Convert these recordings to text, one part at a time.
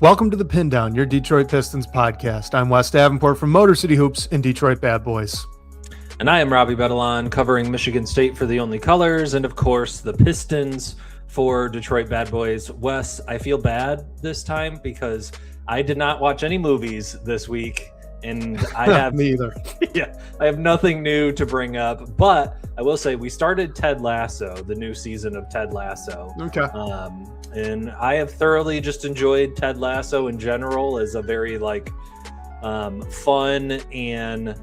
Welcome to the Pindown, your Detroit Pistons podcast. I'm Wes Davenport from Motor City Hoops and Detroit Bad Boys. And I am Robbie Betalon, covering Michigan State for the Only Colors, and of course the Pistons for Detroit Bad Boys. Wes, I feel bad this time because I did not watch any movies this week, and I have Me either. Yeah, I have nothing new to bring up. But I will say we started Ted Lasso, the new season of Ted Lasso. Okay. And I have thoroughly just enjoyed Ted Lasso in general as a very fun and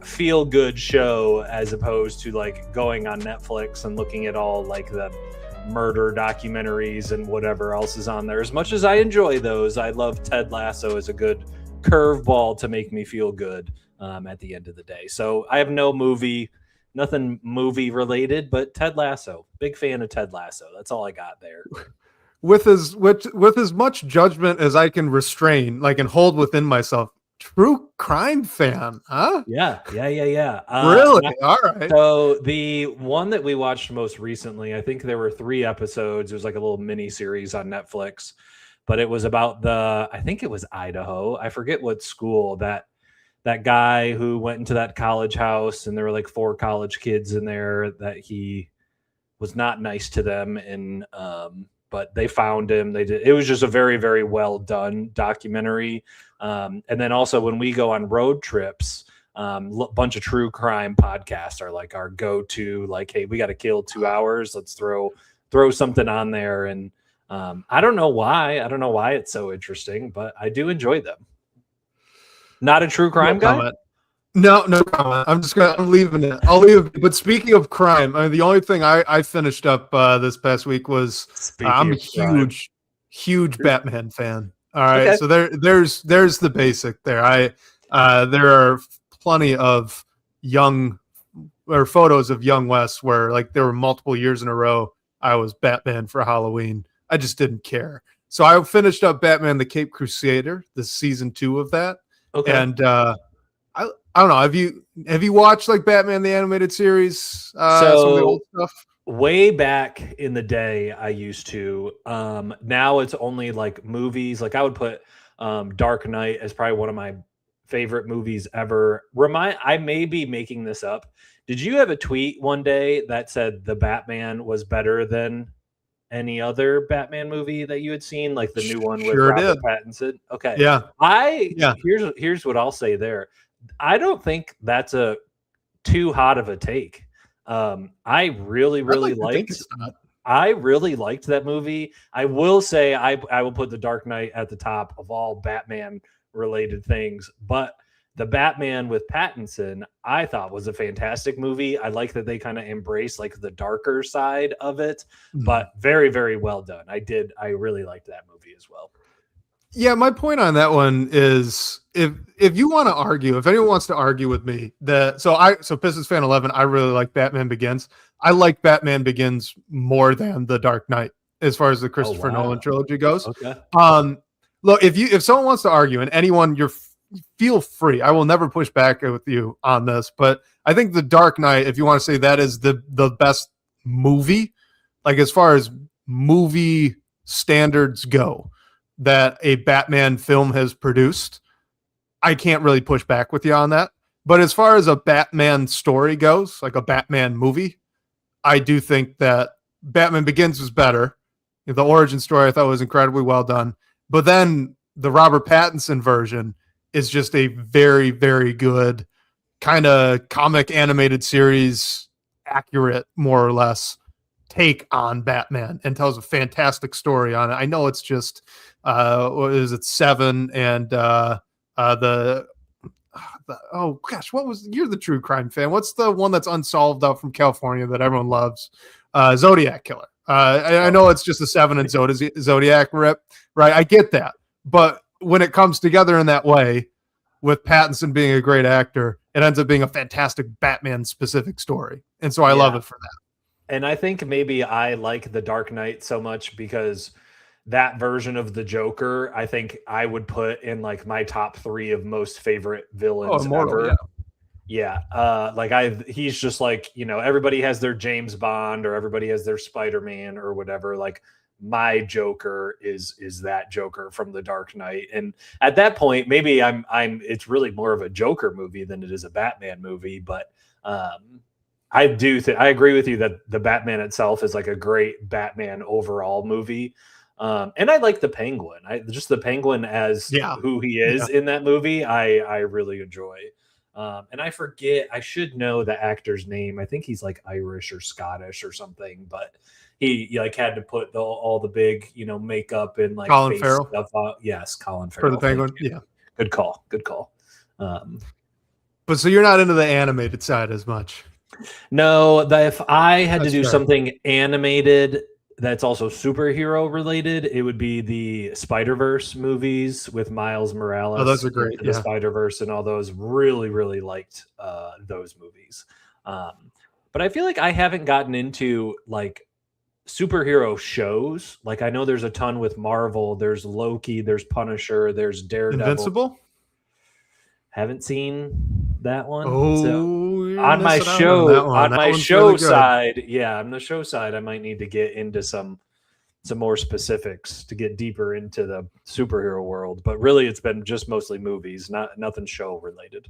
feel good show, as opposed to going on Netflix and looking at all the murder documentaries and whatever else is on there. As much as I enjoy those, I love Ted Lasso as a good curveball to make me feel good at the end of the day. So I have nothing movie related, but Ted Lasso, big fan of Ted Lasso. That's all I got there. With as much judgment as I can restrain, and hold within myself, true crime fan, huh? Yeah. Really? All right. So the one that we watched most recently, I think there were 3 episodes. It was like a little mini series on Netflix, but it was about I think it was Idaho. I forget what school that guy who went into that college house, and there were 4 college kids in there that he was not nice to them. And, but they found him. It was just a very, very well done documentary. And then also when we go on road trips, bunch of true crime podcasts are our go-to, hey, we got to kill 2 hours. Let's throw something on there. And I don't know why it's so interesting, but I do enjoy them. Not a true crime guy? No comment. I'm leaving it. I'll leave it. But speaking of crime, the only thing I finished up this past week was I'm a huge Batman fan. All right. Okay. So there's the basic there. There are plenty of photos of young Wes where there were multiple years in a row I was Batman for Halloween. I just didn't care. So I finished up Batman the Caped Crusader, the season 2 of that. Okay. And I don't know. Have you watched Batman the Animated Series? Some of the old stuff? Way back in the day, I used to. Now it's only movies. I would put Dark Knight as probably one of my favorite movies ever. I may be making this up. Did you have a tweet one day that said the Batman was better than any other Batman movie that you had seen, the new one with Robert Pattinson? Okay. Yeah. Here's what I'll say there. I don't think that's a too hot of a take. I really liked that movie. I will say I will put The Dark Knight at the top of all Batman related things, but the Batman with Pattinson I thought was a fantastic movie. I like that they kind of embrace the darker side of it, but very, very well done. I really liked that movie as well. Yeah, my point on that one is if you want to argue, if anyone wants to argue with me so Pistons fan 11, I really like Batman Begins. I like Batman Begins more than The Dark Knight as far as the Christopher Nolan trilogy goes. Okay. Look, if someone wants to argue, and anyone, feel free. I will never push back with you on this, but I think The Dark Knight, if you want to say that is the best movie, as far as movie standards go, that a Batman film has produced, I can't really push back with you on that. But as far as a Batman story goes, a Batman movie, I do think that Batman Begins was better. The origin story I thought was incredibly well done. But then the Robert Pattinson version is just a very, very good kind of comic animated series, accurate, more or less, take on Batman, and tells a fantastic story on it. I know it's just what is it, 7 and oh gosh, you're the true crime fan. What's the one that's unsolved out from California that everyone loves? Zodiac Killer. I know it's just a 7 and Zodiac rip, right? I get that. But when it comes together in that way, with Pattinson being a great actor, it ends up being a fantastic Batman specific story. And so I love it for that. And I think maybe I like The Dark Knight so much because that version of the Joker, I think I would put in my top 3 of most favorite villains ever. Yeah. He's just everybody has their James Bond or everybody has their Spider-Man or whatever. my Joker is that Joker from The Dark Knight. And at that point, maybe it's really more of a Joker movie than it is a Batman movie. But I agree with you that the Batman itself is like a great Batman overall movie. And I like the Penguin. Just the Penguin as who he is in that movie. I really enjoy. And I should know the actor's name. I think he's like Irish or Scottish or something, but he like had to put all the big, makeup and like Colin face Farrell. stuff out. Yes, Colin Farrell. For the Penguin. Yeah. Good call. But so you're not into the animated side as much. No, if I had to do something animated that's also superhero related, it would be the Spider-Verse movies with Miles Morales. Oh, those are great. The Spider-Verse and all those. Really, really liked those movies. But I feel like I haven't gotten into like superhero shows. Like I know there's a ton with Marvel. There's Loki. There's Punisher. There's Daredevil. Invincible? Haven't seen that one. Oh, so on my show side, on the show side, I might need to get into some more specifics to get deeper into the superhero world. But really, it's been just mostly movies, nothing show related.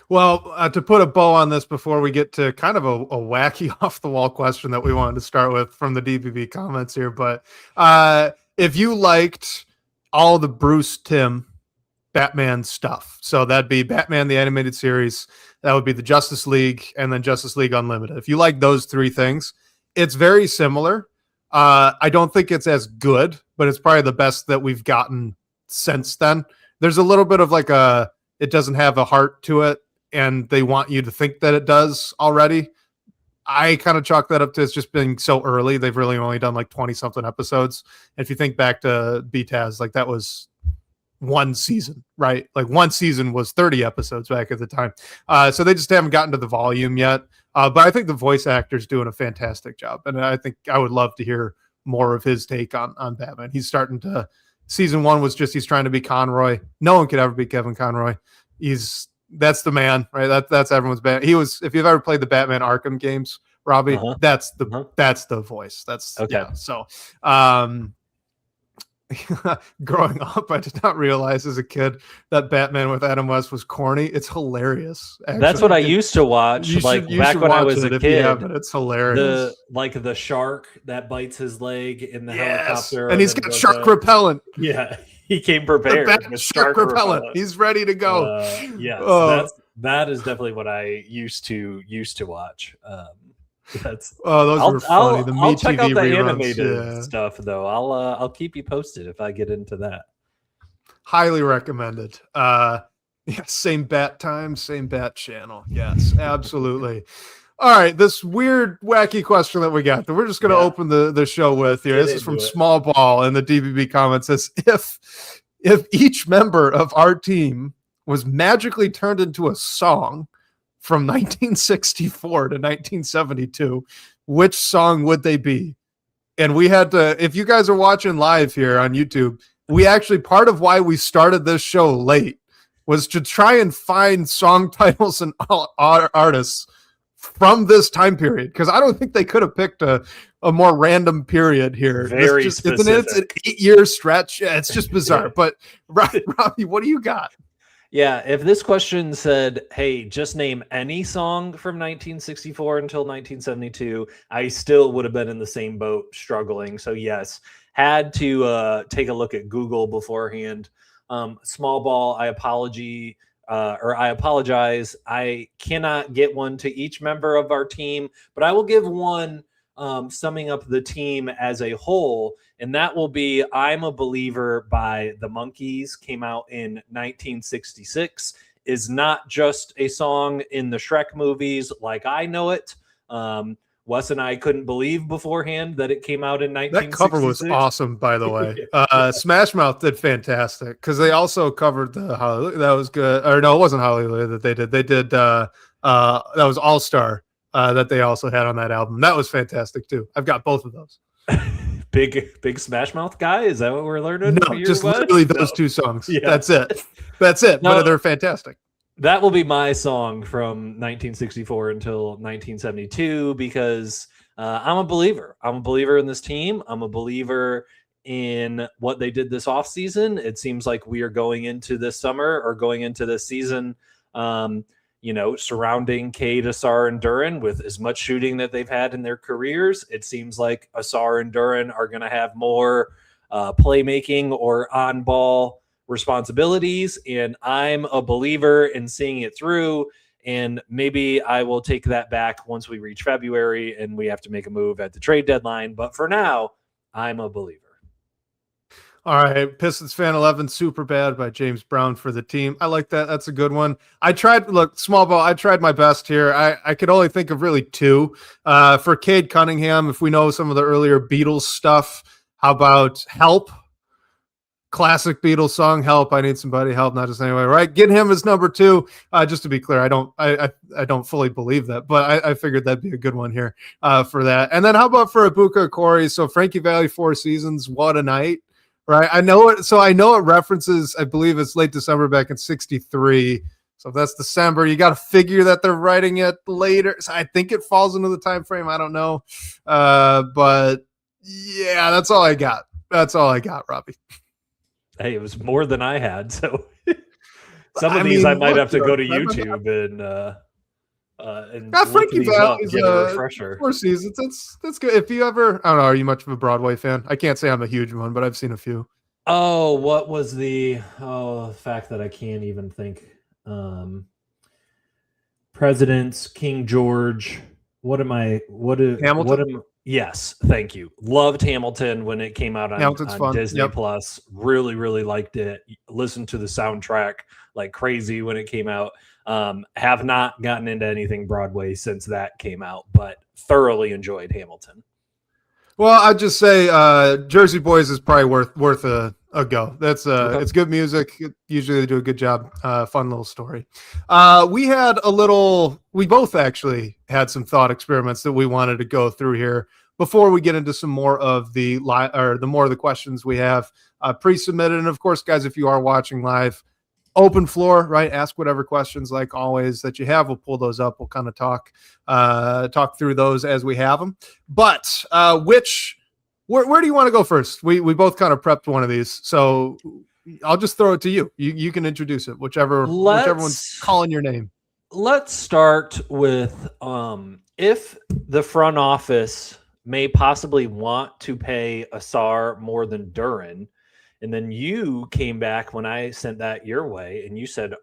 Well, to put a bow on this before we get to kind of a wacky off the wall question that we wanted to start with from the DBB comments here, but if you liked all the Bruce Timm Batman stuff. So that'd be Batman, the animated series. That would be the Justice League and then Justice League Unlimited. If you like those three things, it's very similar. I don't think it's as good, but it's probably the best that we've gotten since then. There's a little bit of like it doesn't have a heart to it and they want you to think that it does already. I kind of chalk that up to it's just being so early. They've really only done like 20 something episodes. And if you think back to BTAS, like that was one season, right? Like one season was 30 episodes back at the time. So they just haven't gotten to the volume yet. But I think the voice actor's doing a fantastic job. And I think I would love to hear more of his take on Batman. He's starting to, season one was just, he's trying to be Conroy. No one could ever be Kevin Conroy. That's the man, right? That's everyone's Batman. He was, if you've ever played the Batman Arkham games, Robbie, that's the voice. That's okay. Yeah, so, growing up, I did not realize as a kid that Batman with Adam West was corny. It's hilarious. Actually. That's what I used to watch. Back when I was a kid. It's hilarious. The shark that bites his leg in the helicopter, and he's got shark repellent. Yeah, he came prepared with shark repellent. He's ready to go. That is definitely what I used to watch. Those were funny. I'll check out the animated stuff though. I'll keep you posted if I get into that. Highly recommended. Same bat time, same bat channel. Yes, absolutely. All right, this weird, wacky question that we got that we're just going to open the show with here. This is from Small Ball in the DBB comments. Says if each member of our team was magically turned into a song from 1964 to 1972, which song would they be? And we had to, if you guys are watching live here on YouTube, we actually, part of why we started this show late was to try and find song titles and artists from this time period, because I don't think they could have picked a more random period here. Very specific. It's an 8-year stretch. Yeah, it's just bizarre. But Robbie, what do you got? Yeah, if this question said, hey, just name any song from 1964 until 1972, I still would have been in the same boat struggling. So yes, had to take a look at Google beforehand. Small Ball, I apologize. I cannot get one to each member of our team, but I will give one summing up the team as a whole, and that will be I'm a Believer by the Monkees. Came out in 1966. Is not just a song in the Shrek movies like I know it. Wes and I couldn't believe beforehand that it came out in 1966. That cover was awesome, by the way. Smash Mouth did fantastic because they also covered the Hallelujah. That was good. Or no, it wasn't Hallelujah that they did. They did that was All Star that they also had on that album. That was fantastic too. I've got both of those. Big Smash Mouth guy. Is that what we're learning? No, just literally those two songs. Yeah. That's it. No, but they're fantastic. That will be my song from 1964 until 1972 because I'm a believer. I'm a believer in this team. I'm a believer in what they did this offseason. It seems like we are going into this summer or going into this season, surrounding Cade, Asar, and Duran with as much shooting that they've had in their careers. It seems like Asar and Duran are going to have more playmaking or on ball responsibilities. And I'm a believer in seeing it through. And maybe I will take that back once we reach February and we have to make a move at the trade deadline. But for now, I'm a believer. All right, Pistons fan 11, Super Bad by James Brown for the team. I like that. That's a good one. I tried, look, small ball, I tried my best here. I could only think of really two. For Cade Cunningham, if we know some of the earlier Beatles stuff, how about Help? Classic Beatles song, Help, I Need Somebody Help, not just anyway, right? Get him as number two. Just to be clear, I don't fully believe that, but I figured that'd be a good one here for that. And then how about for Ibuka Okori? So Frankie Valli, 4 seasons, what a night. Right. I know it. So I know it references, I believe it's late December back in 63. So if that's December, you got to figure that they're writing it later. So I think it falls into the time frame. I don't know. But yeah, that's all I got. That's all I got, Robbie. Hey, it was more than I had. So some of these I might have to go to YouTube and Frankie Valli's get a refresher. 4 seasons. That's good. If you ever, I don't know, are you much of a Broadway fan? I can't say I'm a huge one, but I've seen a few. Oh, what was the fact that I can't even think? Presidents, King George. Hamilton? Yes, thank you. Loved Hamilton when it came out on Disney Plus. Really, really liked it. Listened to the soundtrack like crazy when it came out. Have not gotten into anything Broadway since that came out, but thoroughly enjoyed Hamilton. Well, I'd just say Jersey Boys is probably worth a go. That's okay. It's good music. Usually they do a good job. Fun little story. We both actually had some thought experiments that we wanted to go through here before we get into some more of the questions we have pre-submitted. And of course, guys, if you are watching live, open floor, right? Ask whatever questions, like always, that you have. We'll pull those up. We'll kind of talk through those as we have them. But where do you want to go first? We both kind of prepped one of these, so I'll just throw it to you. You can introduce it, whichever one's calling your name. Let's start with if the front office may possibly want to pay Asar more than Duran. And then you came back when I sent that your way and you said,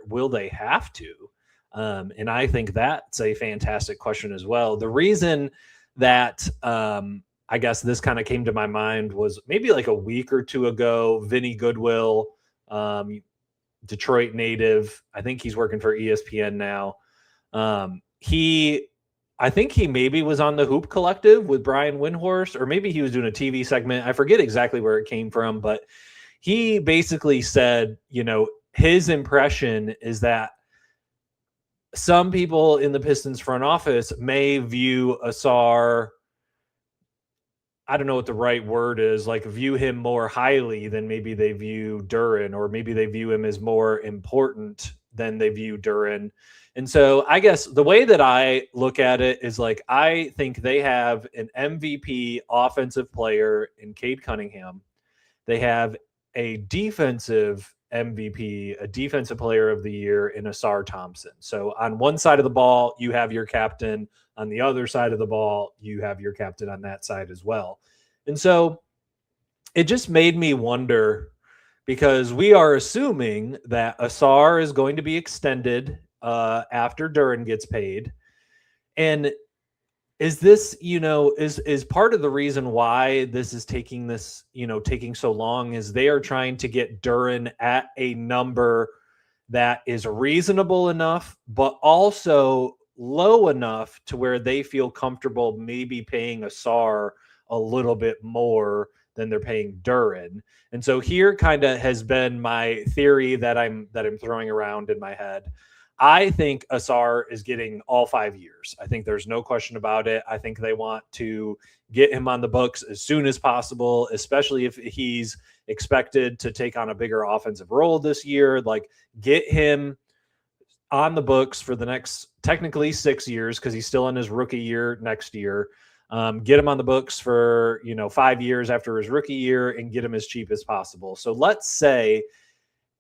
will they have to? And I think that's a fantastic question as well. The reason that I guess this kind of came to my mind was maybe like a week or two ago, Vinny Goodwill, Detroit native. I think he's working for ESPN now. I think he maybe was on the Hoop Collective with Brian Windhorst, or maybe he was doing a TV segment. I forget exactly where it came from, but he basically said, his impression is that some people in the Pistons front office may view Asar, I don't know what the right word is, like view him more highly than maybe they view Duran, or maybe they view him as more important than they view Duran. And so I guess the way that I look at it is like, I think they have an MVP offensive player in Cade Cunningham. They have a defensive MVP, a defensive player of the year in Asar Thompson. So on one side of the ball, you have your captain. On the other side of the ball, you have your captain on that side as well. And so it just made me wonder, because we are assuming that Asar is going to be extended after Duran gets paid. And is this, is part of the reason why this is taking so long is they are trying to get Duran at a number that is reasonable enough, but also low enough to where they feel comfortable maybe paying Asar a little bit more than they're paying Duran. And so here kind of has been my theory that I'm throwing around in my head. I think Asar is getting all 5 years. I think there's no question about it. I think they want to get him on the books as soon as possible, especially if he's expected to take on a bigger offensive role this year. Like, get him on the books for the next technically 6 years, because he's still in his rookie year next year. get him on the books for 5 years after his rookie year, and get him as cheap as possible. So let's say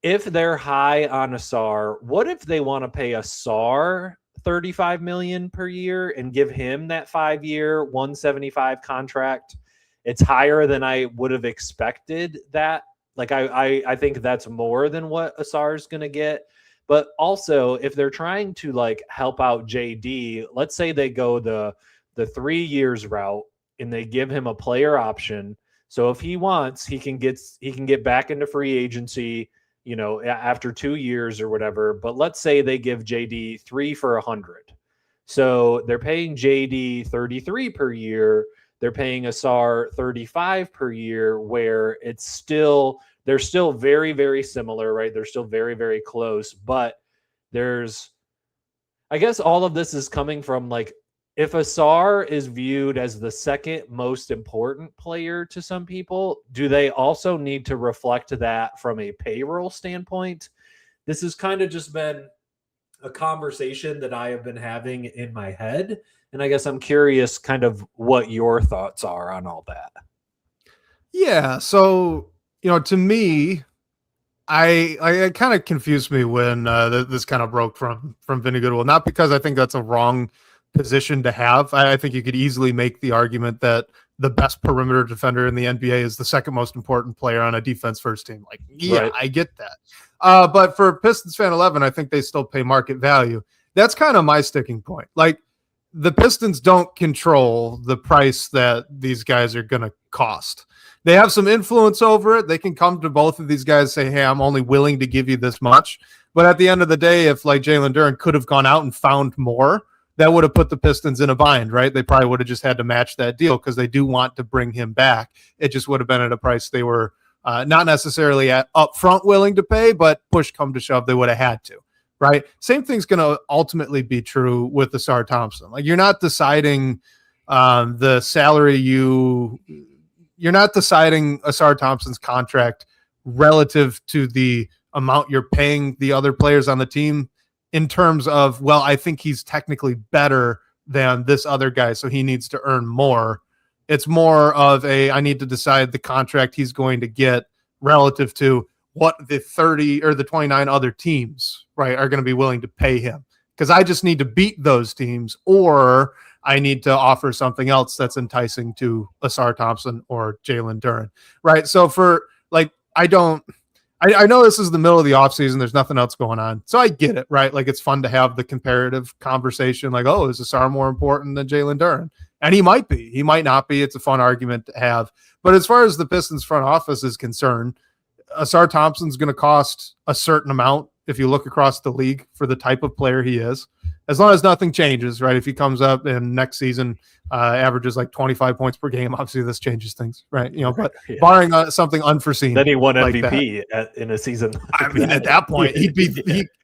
if they're high on Asar, what if they want to pay Asar $35 million per year and give him that 5-year, 175 contract? It's higher than I would have expected that. Like I think that's more than what Asar is going to get. But also, if they're trying to like help out JD, let's say they go the 3 years route and they give him a player option. So if he wants, he can get back into free agency, after 2 years or whatever. But let's say they give JD 3 for $100. So they're paying JD 33 per year. They're paying Asar 35 per year, where they're still very, very similar, right? They're still very, very close. But I guess all of this is coming from like, if Asar is viewed as the second most important player to some people, do they also need to reflect that from a payroll standpoint? This has kind of just been a conversation that I have been having in my head. And I guess I'm curious kind of what your thoughts are on all that. Yeah. So, to me, I kind of confused me when this kind of broke from Vinny Goodwill, not because I think that's a wrong position to have. I think you could easily make the argument that the best perimeter defender in the NBA is the second most important player on a defense first team. Like, yeah, right. I get that. But for Pistons fan 11, I think they still pay market value. That's kind of my sticking point. Like, the Pistons don't control the price that these guys are going to cost. They have some influence over it. They can come to both of these guys and say, hey, I'm only willing to give you this much. But at the end of the day, if like Jalen Duren could have gone out and found more, that would have put the Pistons in a bind, right? They probably would have just had to match that deal because they do want to bring him back. It just would have been at a price they were not necessarily at upfront willing to pay, but push come to shove, they would have had to, right? Same thing's going to ultimately be true with Asar Thompson. Like, you're not deciding the salary you're not deciding Asar Thompson's contract relative to the amount you're paying the other players on the team in terms of, well, I think he's technically better than this other guy, so he needs to earn more. It's more of I need to decide the contract he's going to get relative to what the 30 or the 29 other teams, right, are going to be willing to pay him. Because I just need to beat those teams, or I need to offer something else that's enticing to Asar Thompson or Jalen Duren, right? So for like, I know this is the middle of the offseason. There's nothing else going on. So I get it, right? Like, it's fun to have the comparative conversation. Like, oh, is Asar more important than Jalen Duren? And he might be. He might not be. It's a fun argument to have. But as far as the Pistons front office is concerned, Asar Thompson's going to cost a certain amount if you look across the league for the type of player he is. As long as nothing changes, right? If he comes up and next season averages like 25 points per game, obviously this changes things, right? But yeah, barring something unforeseen, then he won MVP in a season. I mean, at that point, he'd be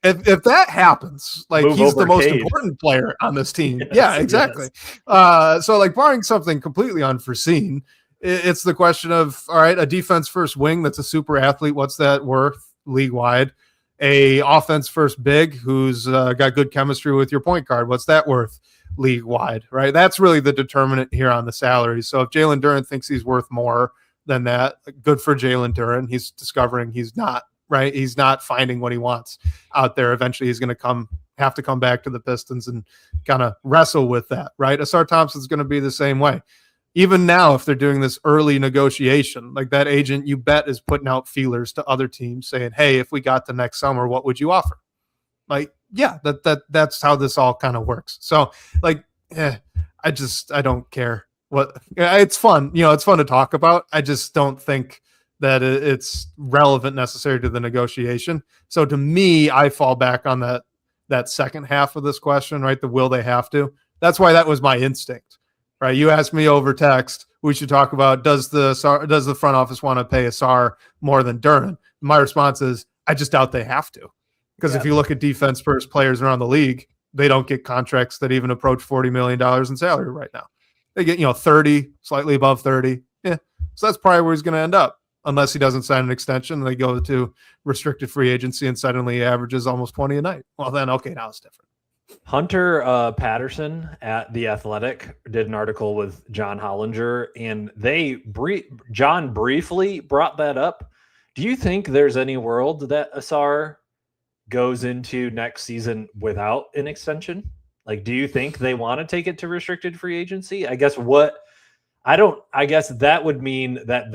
if that happens, like, he's the most important player on this team. Yes, yeah, exactly. Yes. So like, barring something completely unforeseen, it's the question of, all right, a defense first wing that's a super athlete, what's that worth league wide? A offense first big who's got good chemistry with your point guard, what's that worth league wide, right? That's really the determinant here on the salary. So if Jalen Duren thinks he's worth more than that, good for Jalen Duren. He's discovering he's not, right? He's not finding what he wants out there. Eventually he's going to have to come back to the Pistons and kind of wrestle with that, right? Asar Thompson's going to be the same way. Even now, if they're doing this early negotiation, like, that agent, you bet, is putting out feelers to other teams saying, hey, if we got the next summer, what would you offer? Like, yeah, that's how this all kind of works. So like, I don't care what. It's fun. It's fun to talk about. I just don't think that it's relevant necessarily to the negotiation. So to me, I fall back on that second half of this question, right? The will they have to. That's why that was my instinct. Right, you asked me over text. We should talk about does the front office want to pay Asar more than Duren? My response is I just doubt they have to, because if you look at defense first players around the league, they don't get contracts that even approach $40 million in salary right now. They get 30, slightly above 30. Yeah, so that's probably where he's going to end up, unless he doesn't sign an extension and they go to restricted free agency and suddenly he averages almost 20 a night. Well, then okay, now it's different. Hunter Patterson at The Athletic did an article with John Hollinger, and John briefly brought that up. Do you think there's any world that Asar goes into next season without an extension? Like, do you think they want to take it to restricted free agency? I guess that would mean that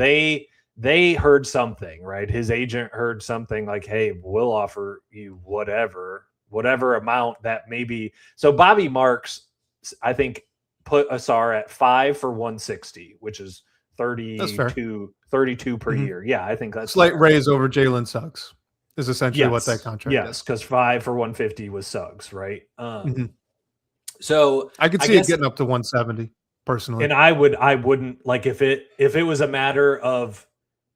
they heard something, right? His agent heard something like, hey, we'll offer you whatever amount that maybe. So Bobby Marks, I think, put Asar at 5 for 160, which is 32 per year. Yeah, I think that's slight raise over Jalen Suggs is essentially what that contract is. Yes, because 5 for 150 was Suggs, right? So I could see it getting up to 170 personally. And I wouldn't like if it was a matter of,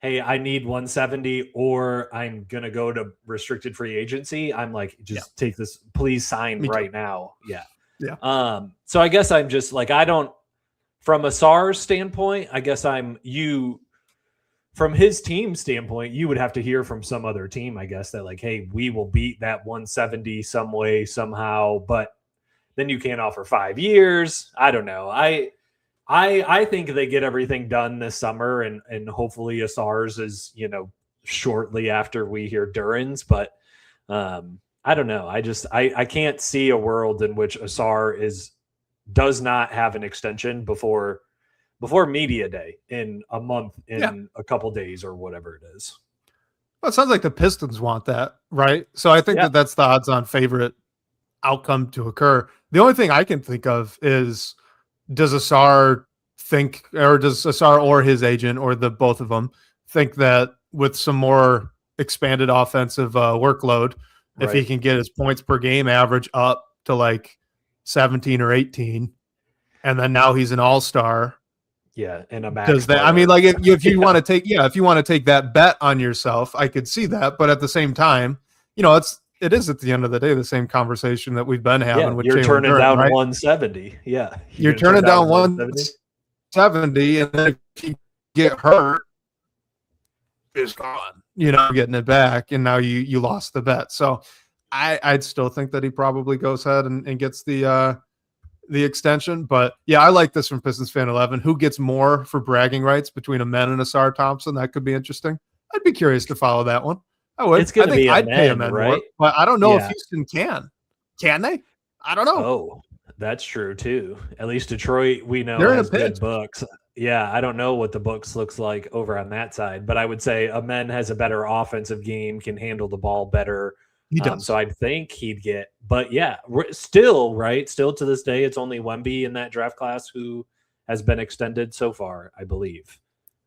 hey, I need 170 or I'm going to go to restricted free agency. I'm like, just take this, please sign right now. Yeah. Yeah. So I guess I'm just like, from Asar's standpoint, I guess from his team standpoint, you would have to hear from some other team, I guess, that like, hey, we will beat that 170 some way, somehow, but then you can't offer 5 years. I don't know. I think they get everything done this summer, and hopefully Asar's is, shortly after we hear Duran's, but I don't know. I can't see a world in which Asar does not have an extension before media day in a month, in a couple days or whatever it is. Well, it sounds like the Pistons want that, right? So I think that's the odds-on favorite outcome to occur. The only thing I can think of is, does Asar or his agent or the both of them think that with some more expanded offensive workload, if he can get his points per game average up to like 17 or 18, and then now he's an all-star. Yeah, and a max. Does that? I mean, like if you want to take that bet on yourself, I could see that. But at the same time, it is at the end of the day the same conversation that we've been having with you're Jalen turning Duren, down right? 170. Yeah, you're turning down 170, and then if you get hurt, it's gone. Getting it back, and now you lost the bet. So I'd still think that he probably goes ahead and gets the extension. But yeah, I like this from Pistons Fan 11. Who gets more for bragging rights between Amen and Asar Thompson? That could be interesting. I'd be curious to follow that one. I would. It's going to be I'd pay Amen more, but I don't know if Houston can. Can they? I don't know. Oh, that's true too. At least Detroit, we know, they're has good books. Yeah, I don't know what the books looks like over on that side, but I would say Amen has a better offensive game, can handle the ball better. He does. So I'd think he'd get, but yeah, still to this day, it's only Wemby in that draft class who has been extended so far, I believe.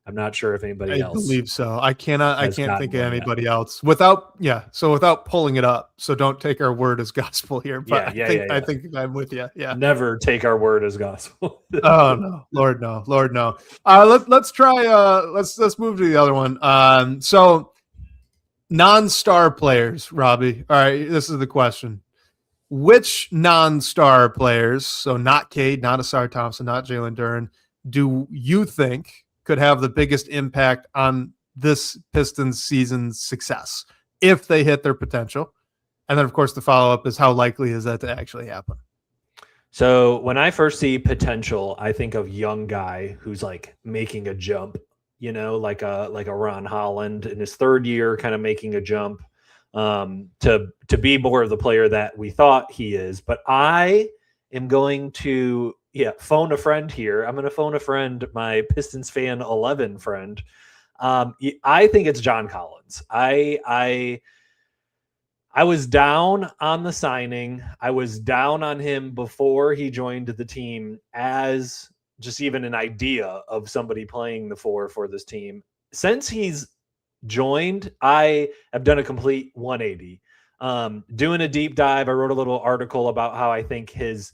I'm not sure if anybody else. I believe so. I can't think of anybody else without pulling it up. So don't take our word as gospel here. But I think I'm with you. Yeah. Never take our word as gospel. Oh no, Lord no. Let's try. Let's move to the other one. So non-star players, Robbie. All right, this is the question. Which non-star players, so not Cade, not Asar Thompson, not Jalen Duren, do you think could have the biggest impact on this Pistons season's success if they hit their potential? And then, of course, the follow-up is, how likely is that to actually happen? So when I first see potential, I think of young guy who's like making a jump, like a Ron Holland in his third year, kind of making a jump to be more of the player that we thought he is. But I am going to phone a friend here. I'm going to phone a friend, my Pistons Fan 11 friend. I think it's John Collins. I was down on the signing. I was down on him before he joined the team as just even an idea of somebody playing the 4 for this team. Since he's joined, I have done a complete 180. Doing a deep dive, I wrote a little article about how I think his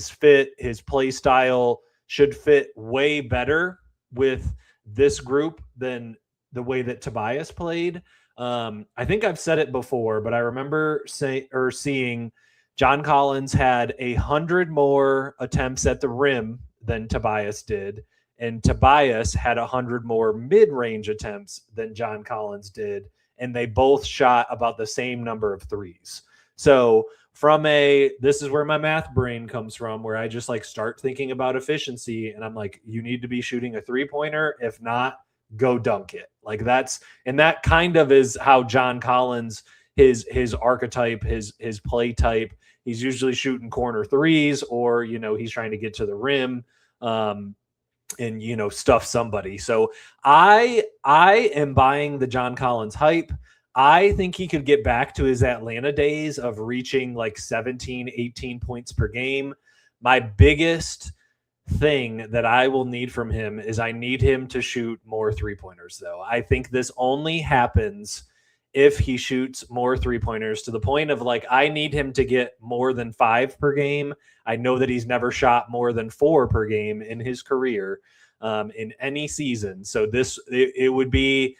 fit, his play style should fit way better with this group than the way that Tobias played. I think I've said it before, but I remember seeing John Collins had 100 more attempts at the rim than Tobias did, and Tobias had 100 more mid-range attempts than John Collins did, and they both shot about the same number of threes. So this is where my math brain comes from, where I just like start thinking about efficiency, and I'm like, you need to be shooting a 3-pointer. If not, go dunk it. Like that kind of is how John Collins, his archetype, his play type. He's usually shooting corner threes, or he's trying to get to the rim, and stuff somebody. So I am buying the John Collins hype. I think he could get back to his Atlanta days of reaching like 17, 18 points per game. My biggest thing that I will need from him is I need him to shoot more 3-pointers, though. I think this only happens if he shoots more 3-pointers, to the point of like, I need him to get more than 5 per game. I know that he's never shot more than 4 per game in his career, in any season. So we'd be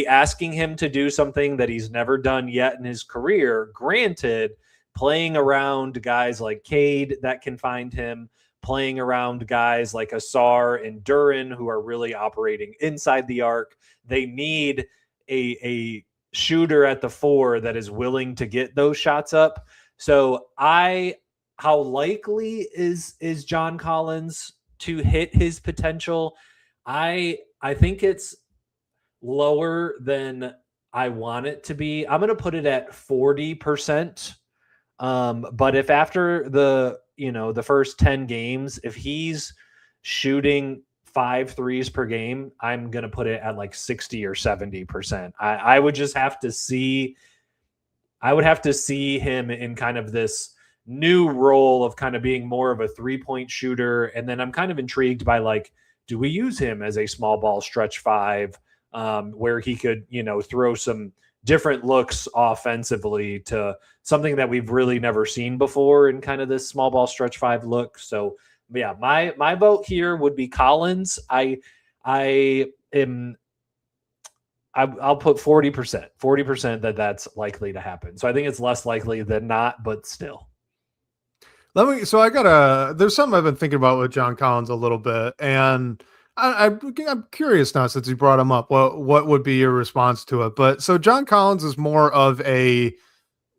asking him to do something that he's never done yet in his career. Granted, playing around guys like Cade that can find him, playing around guys like Asar and Duren who are really operating inside the arc. They need a shooter at the 4 that is willing to get those shots up. So how likely is John Collins to hit his potential? I think it's lower than I want it to be. I'm going to put it at 40%. But if after the first 10 games, if he's shooting 5 threes per game, I'm going to put it at like 60 or 70%. I would just have to see him in kind of this new role of kind of being more of a 3-point shooter. And then I'm kind of intrigued by like, do we use him as a small ball stretch 5, where he could, throw some different looks offensively to something that we've really never seen before in kind of this small ball stretch 5 look. So yeah, my vote here would be Collins. I'll put 40% that's likely to happen. So I think it's less likely than not, but still. There's something I've been thinking about with John Collins a little bit, and I'm curious now since you brought him up. What would be your response to it? But so John Collins is more of a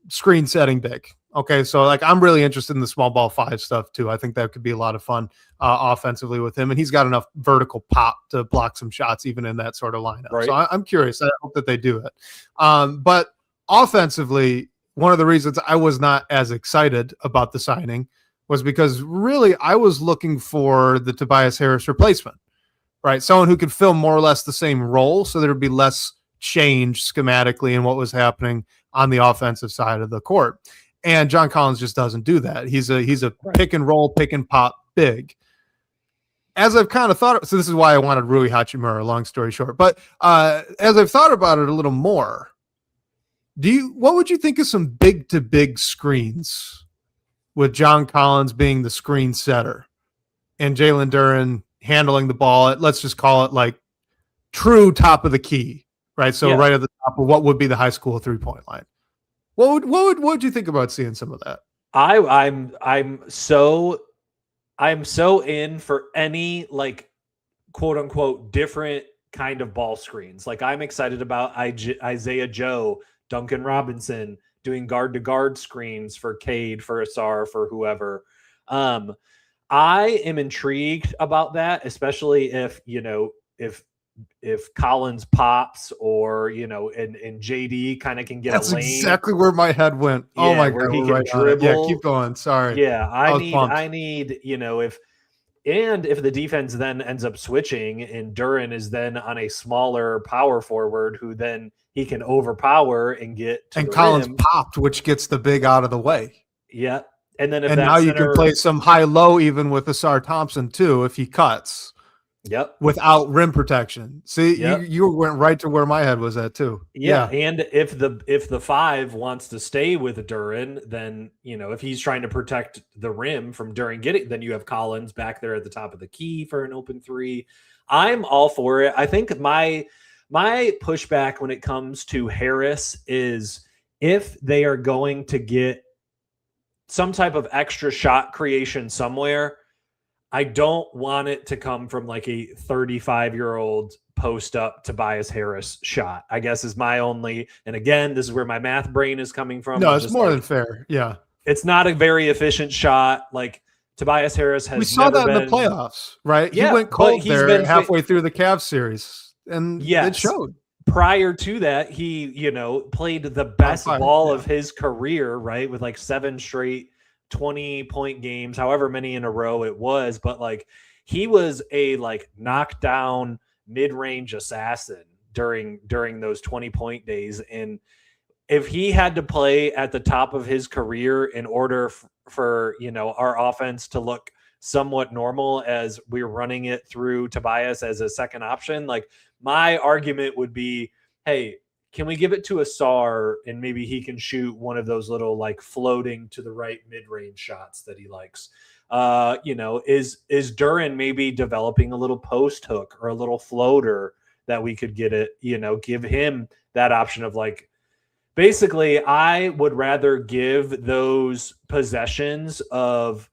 screen setting big. Okay, so like I'm really interested in the small ball 5 stuff too. I think that could be a lot of fun offensively with him, and he's got enough vertical pop to block some shots even in that sort of lineup. Right. So I'm curious. I hope that they do it. But offensively, one of the reasons I was not as excited about the signing was because really I was looking for the Tobias Harris replacement, right? Someone who could fill more or less the same role, so there would be less change schematically in what was happening on the offensive side of the court. And John Collins just doesn't do that. He's a pick and roll, pick and pop big. As I've kind of thought, so this is why I wanted Rui Hachimura, long story short. But as I've thought about it a little more, what would you think of some big to big screens with John Collins being the screen setter and Jalen Duren handling the ball at, let's just call it like true top of the key, right? So right at the top of what would be the high school 3-point line. What would you think about seeing some of that? I'm so in for any like quote unquote different kind of ball screens. Like I'm excited about Isaiah Joe, Duncan Robinson doing guard to guard screens for Cade, for Asar, for whoever. I am intrigued about that, especially if Collins pops or, and JD kind of can get That's a lane. Exactly where my head went. Yeah, oh my God. He can dribble. Yeah, keep going. Sorry. Yeah. I need, if the defense then ends up switching and Duren is then on a smaller power forward who then he can overpower and get to and the Collins rim. Popped, which gets the big out of the way. Yeah. And then you can play some high-low even with Asar Thompson too if he cuts. Yep. Without rim protection. See, you went right to where my head was at too. Yeah. And if the 5 wants to stay with Duren, then, if he's trying to protect the rim from Duren getting, then you have Collins back there at the top of the key for an open 3. I'm all for it. I think my pushback when it comes to Harris is if they are going to get some type of extra shot creation somewhere, I don't want it to come from like a 35-year-old post up Tobias Harris shot, I guess is my only, and again, this is where my math brain is coming from. No, it's more than fair. Yeah. It's not a very efficient shot. Like Tobias Harris has We saw that in the been, playoffs, right? Yeah, he went but cold he's there been halfway through the Cavs series, and it yes. showed. Prior to that, he played the best ball of his career, right? With like 7 straight 20-point games, however many in a row it was. But like he was a like knockdown mid-range assassin during those 20-point days. And if he had to play at the top of his career in order for our offense to look somewhat normal as we're running it through Tobias as a second option, like my argument would be, hey, can we give it to Asar and maybe he can shoot one of those little like floating to the right mid-range shots that he likes? Is Duran maybe developing a little post hook or a little floater that we could give him that option of like, basically, I would rather give those possessions of,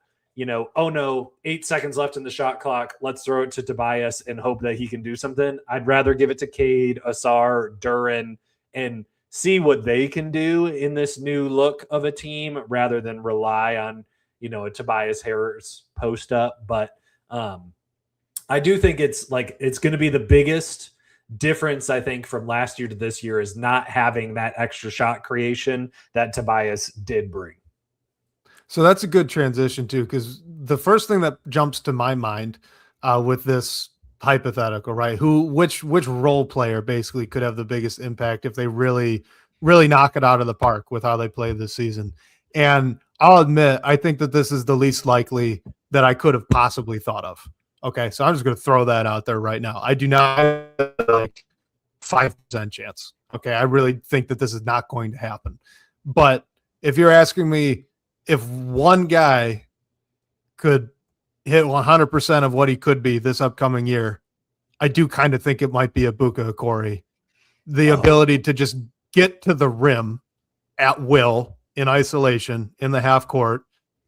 oh no, 8 seconds left in the shot clock. Let's throw it to Tobias and hope that he can do something. I'd rather give it to Cade, Asar, Duran, and see what they can do in this new look of a team rather than rely on, a Tobias Harris post up. But I do think it's going to be the biggest difference, I think, from last year to this year is not having that extra shot creation that Tobias did bring. So that's a good transition too, because the first thing that jumps to my mind with this hypothetical, right? Which role player basically could have the biggest impact if they really, really knock it out of the park with how they play this season? And I'll admit, I think that this is the least likely that I could have possibly thought of. Okay, so I'm just going to throw that out there right now. I do not have like 5% chance. Okay, I really think that this is not going to happen. But if you're asking me if one guy could hit 100% of what he could be this upcoming year, I do kind of think it might be Ibuka Okori. The ability to just get to the rim at will in isolation in the half court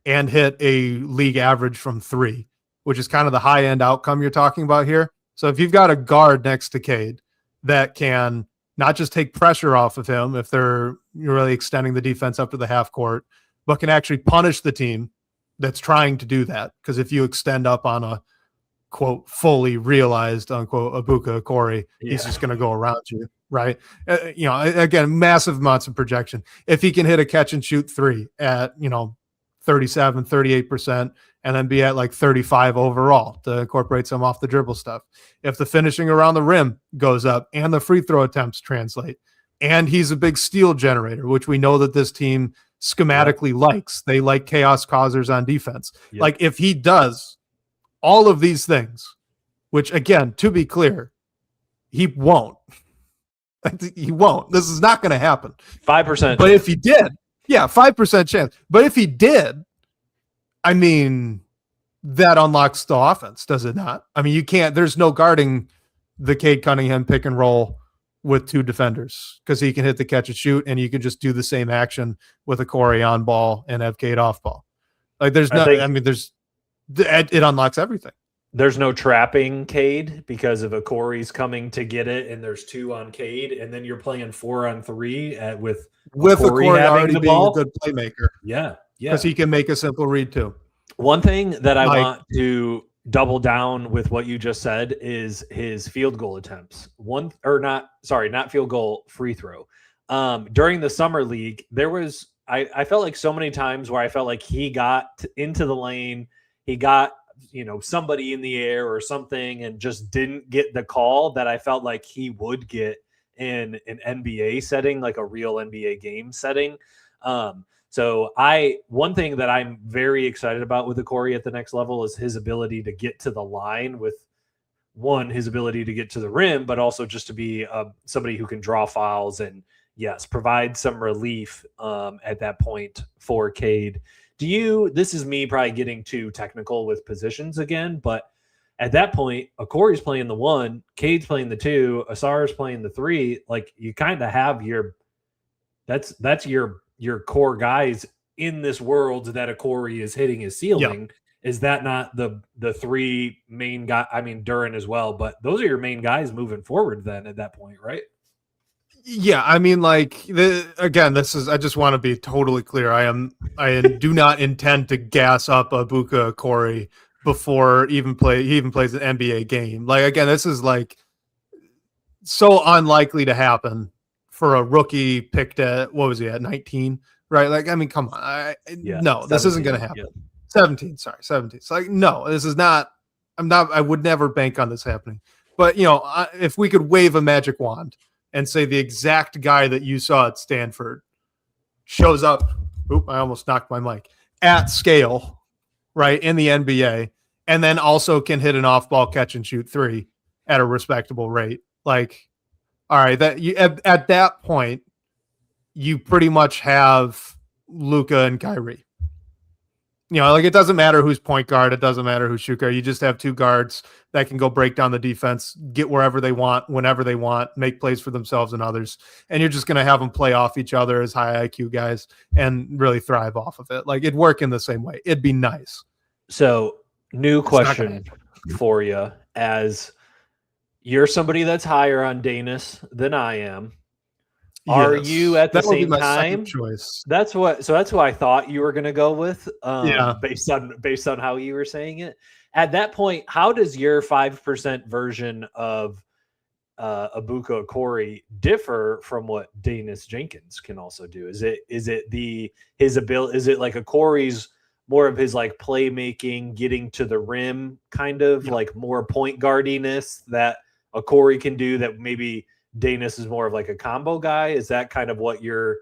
and hit a league average from 3, which is kind of the high-end outcome you're talking about here. So if you've got a guard next to Cade that can not just take pressure off of him if they're really extending the defense up to the half court, but can actually punish the team that's trying to do that. Because if you extend up on a, quote, fully realized, unquote, Ibuka Okori, he's just going to go around you, right? Again, massive amounts of projection. If he can hit a catch and shoot 3 at, 37, 38%, and then be at like 35 overall to incorporate some off the dribble stuff. If the finishing around the rim goes up and the free throw attempts translate, and he's a big steal generator, which we know that this team schematically likes. They like chaos causers on defense. Yep. Like if he does all of these things, which again, to be clear, he won't. He won't. This is not going to happen. 5%. But if he did, 5% chance. But if he did, I mean, that unlocks the offense, does it not? I mean, you can't, there's no guarding the Cade Cunningham pick and roll with 2 defenders because he can hit the catch and shoot, and you can just do the same action with a Corey on ball and have Cade off ball. Like there's no, it unlocks everything. There's no trapping Cade because of a Corey's coming to get it, and there's 2 on Cade, and then you're playing 4 on 3 with a Corey already being ball. A good playmaker. Yeah. Because he can make a simple read too. One thing that I want to double down with what you just said is his field goal attempts. Not field goal, free throw. During the summer league, there was I felt like so many times where I felt like he got into the lane, he got somebody in the air or something and just didn't get the call that I felt like he would get in an NBA setting, like a real NBA game setting. So one thing that I'm very excited about with Okori at the next level is his ability to get to the line with his ability to get to the rim, but also just to be somebody who can draw fouls and provide some relief at that point for Cade. This is me probably getting too technical with positions again, but at that point, Okori's playing the 1, Cade's playing the 2, Asar's playing the 3. Like you kind of have that's your core guys in this world that Okori is hitting his ceiling. Yep. Is that not the 3 main guy? I mean, Duran as well, but those are your main guys moving forward then at that point, right? Yeah, I mean, like again, this is. I just want to be totally clear. I do not intend to gas up Ibuka Corey before he even plays an NBA game. Like again, this is like so unlikely to happen for a rookie picked at what was he at 19, right? Like I mean, come on, Yeah, no, this isn't going to happen. Yep. 17, sorry, 17. It's like no, this is not. I'm not. I would never bank on this happening. But if we could wave a magic wand and say the exact guy that you saw at Stanford shows up. Oop, I almost knocked my mic at scale, right, in the NBA, and then also can hit an off-ball catch and shoot three at a respectable rate. Like, all right, that you at that point, you pretty much have Luka and Kyrie. Like it doesn't matter who's point guard, it doesn't matter who's shoot guard. You just have two guards that can go break down the defense, get wherever they want, whenever they want, make plays for themselves and others. And you're just going to have them play off each other as high IQ guys and really thrive off of it. Like it'd work in the same way. It'd be nice. So, new question for you, as you're somebody that's higher on Danis than I am. Are you at the same time? Choice. That's what I thought you were going to go with. Based on how you were saying it. At that point, how does your 5% version of Ibuka Corey differ from what Danis Jenkins can also do? Is it his ability? Is it like a Corey's more of his like playmaking, getting to the rim, kind of like more point guardiness that a Corey can do that maybe Danis is more of like a combo guy? Is that kind of what you're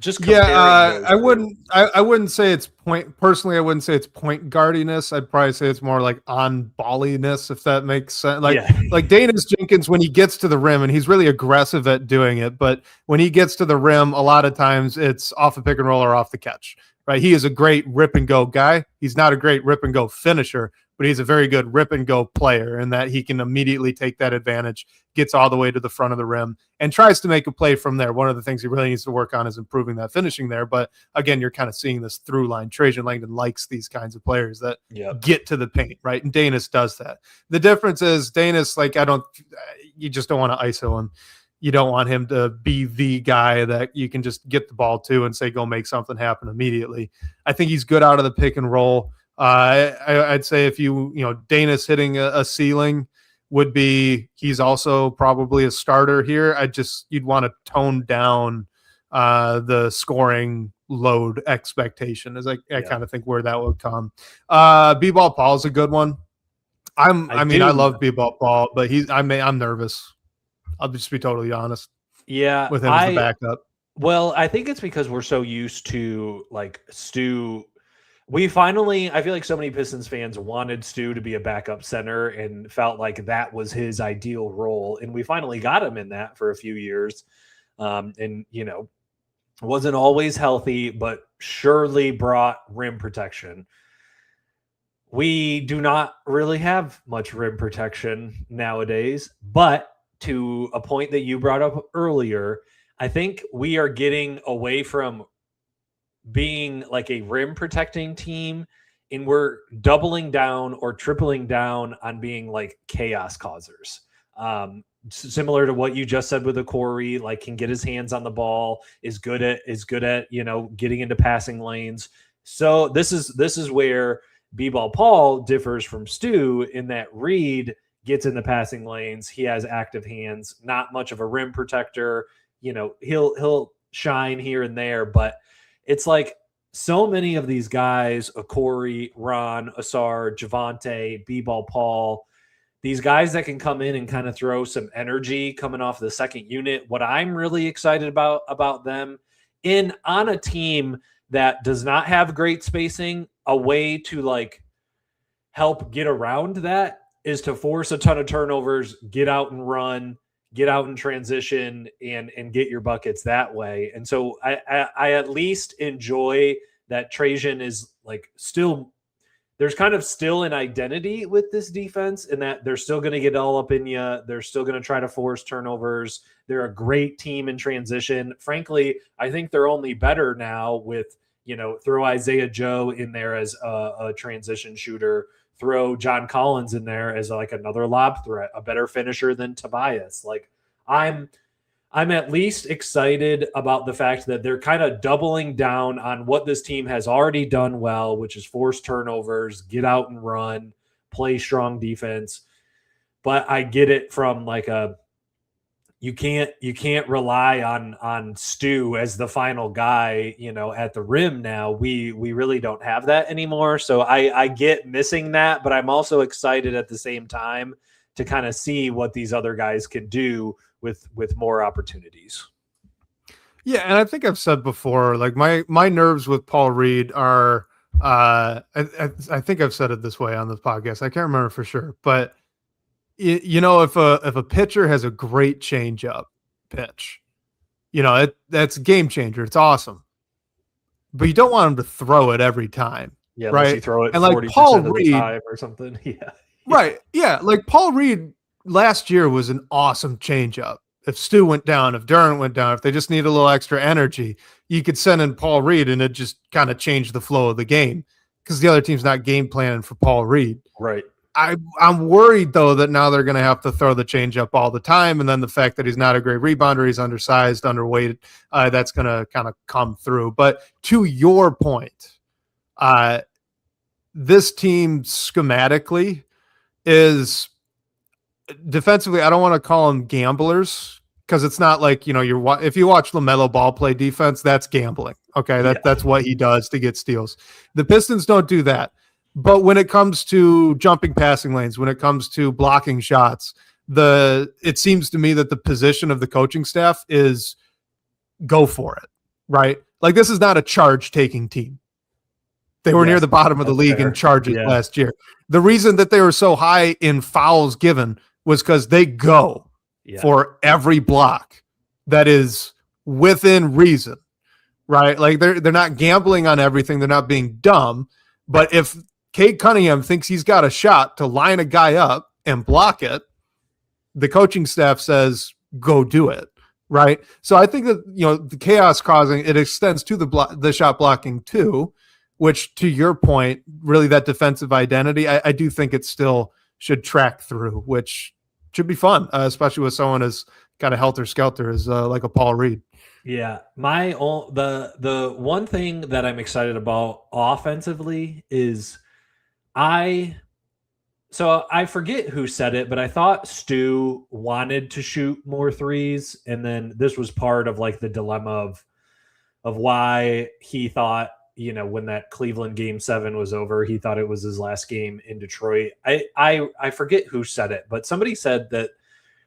just comparing? I wouldn't say it's point personally. I wouldn't say it's point guardiness. I'd probably say it's more like on balliness, if that makes sense. Like Danis Jenkins, when he gets to the rim, and he's really aggressive at doing it, but when he gets to the rim, a lot of times it's off a pick and roll or off the catch. Right? He is a great rip and go guy. He's not a great rip and go finisher, but he's a very good rip and go player in that he can immediately take that advantage, gets all the way to the front of the rim, and tries to make a play from there. One of the things he really needs to work on is improving that finishing there. But again, you're kind of seeing this through line. Trajan Langdon likes these kinds of players that get to the paint, right? And Danis does that. The difference is Danis, like, you just don't want to ISO him. You don't want him to be the guy that you can just get the ball to and say, go make something happen immediately. I think he's good out of the pick and roll. I'd say if Danis hitting a ceiling would be, he's also probably a starter here. You'd want to tone down the scoring load expectation, as I kind of think where that would come. B-Ball Paul's a good one. I love B-Ball Paul, but I'm nervous. I'll just be totally honest. Yeah, with him as the backup. Well, I think it's because we're so used to like Stu. I feel like so many Pistons fans wanted Stu to be a backup center and felt like that was his ideal role. And we finally got him in that for a few years. And, wasn't always healthy, but surely brought rim protection. We do not really have much rim protection nowadays, but to a point that you brought up earlier, I think we are getting away from being like a rim protecting team, and we're doubling down or tripling down on being like chaos causers. Similar to what you just said with the Corey, like can get his hands on the ball, is good at getting into passing lanes. So this is where B-Ball Paul differs from Stu in that Reed gets in the passing lanes. He has active hands, not much of a rim protector. He'll shine here and there, but it's like so many of these guys, a Corey, Ron, Asar, Javante, B-Ball Paul, these guys that can come in and kind of throw some energy coming off the second unit. What I'm really excited about them on a team that does not have great spacing, a way to like help get around that is to force a ton of turnovers, get out and run, get out and transition, and get your buckets that way. And so I at least enjoy that Trajan is like still, there's kind of still an identity with this defense, and that they're still going to get all up in you. They're still going to try to force turnovers. They're a great team in transition. Frankly, I think they're only better now with, throw Isaiah Joe in there as a transition shooter, throw John Collins in there as like another lob threat, a better finisher than Tobias. Like I'm I'm at least excited about the fact that they're kind of doubling down on what this team has already done well, which is force turnovers, get out and run, play strong defense. But I get it from like you can't rely on Stu as the final guy, at the rim now. We really don't have that anymore. So I get missing that, but I'm also excited at the same time to kind of see what these other guys can do with more opportunities. Yeah, and I think I've said before, like my nerves with Paul Reed are I think I've said it this way on this podcast. I can't remember for sure, but if a pitcher has a great changeup pitch, that's a game changer. It's awesome, but you don't want him to throw it every time. Yeah, right? Unless you throw it and 40% like Paul of the Reed, time or something. Yeah. Right. Yeah. Like Paul Reed last year was an awesome changeup. If Stu went down, if Durant went down, if they just need a little extra energy, you could send in Paul Reed and it just kind of changed the flow of the game because the other team's not game planning for Paul Reed. Right. I'm worried, though, that now they're going to have to throw the changeup all the time. And then the fact that he's not a great rebounder, he's undersized, underweight, that's going to kind of come through. But to your point, this team schematically is defensively, I don't want to call them gamblers because it's not like, if you watch LaMelo Ball play defense, that's gambling. Okay, that's what he does to get steals. The Pistons don't do that. But when it comes to jumping passing lanes, when it comes to blocking shots, it seems to me that the position of the coaching staff is go for it, right? Like this is not a charge-taking team. They were near the bottom of the league in charges last year. The reason that they were so high in fouls given was because they go for every block that is within reason, right? Like they're not gambling on everything. They're not being dumb. But if Cade Cunningham thinks he's got a shot to line a guy up and block it, the coaching staff says, go do it, right? So I think that, the chaos causing, it extends to the shot blocking too, which to your point, really that defensive identity, I do think it still should track through, which should be fun, especially with someone as kind of helter-skelter as like a Paul Reed. Yeah, the one thing that I'm excited about offensively is I forget who said it, but I thought Stu wanted to shoot more threes, and then this was part of like the dilemma of why he thought, when that Cleveland Game 7 was over, he thought it was his last game in Detroit. I forget who said it, but somebody said that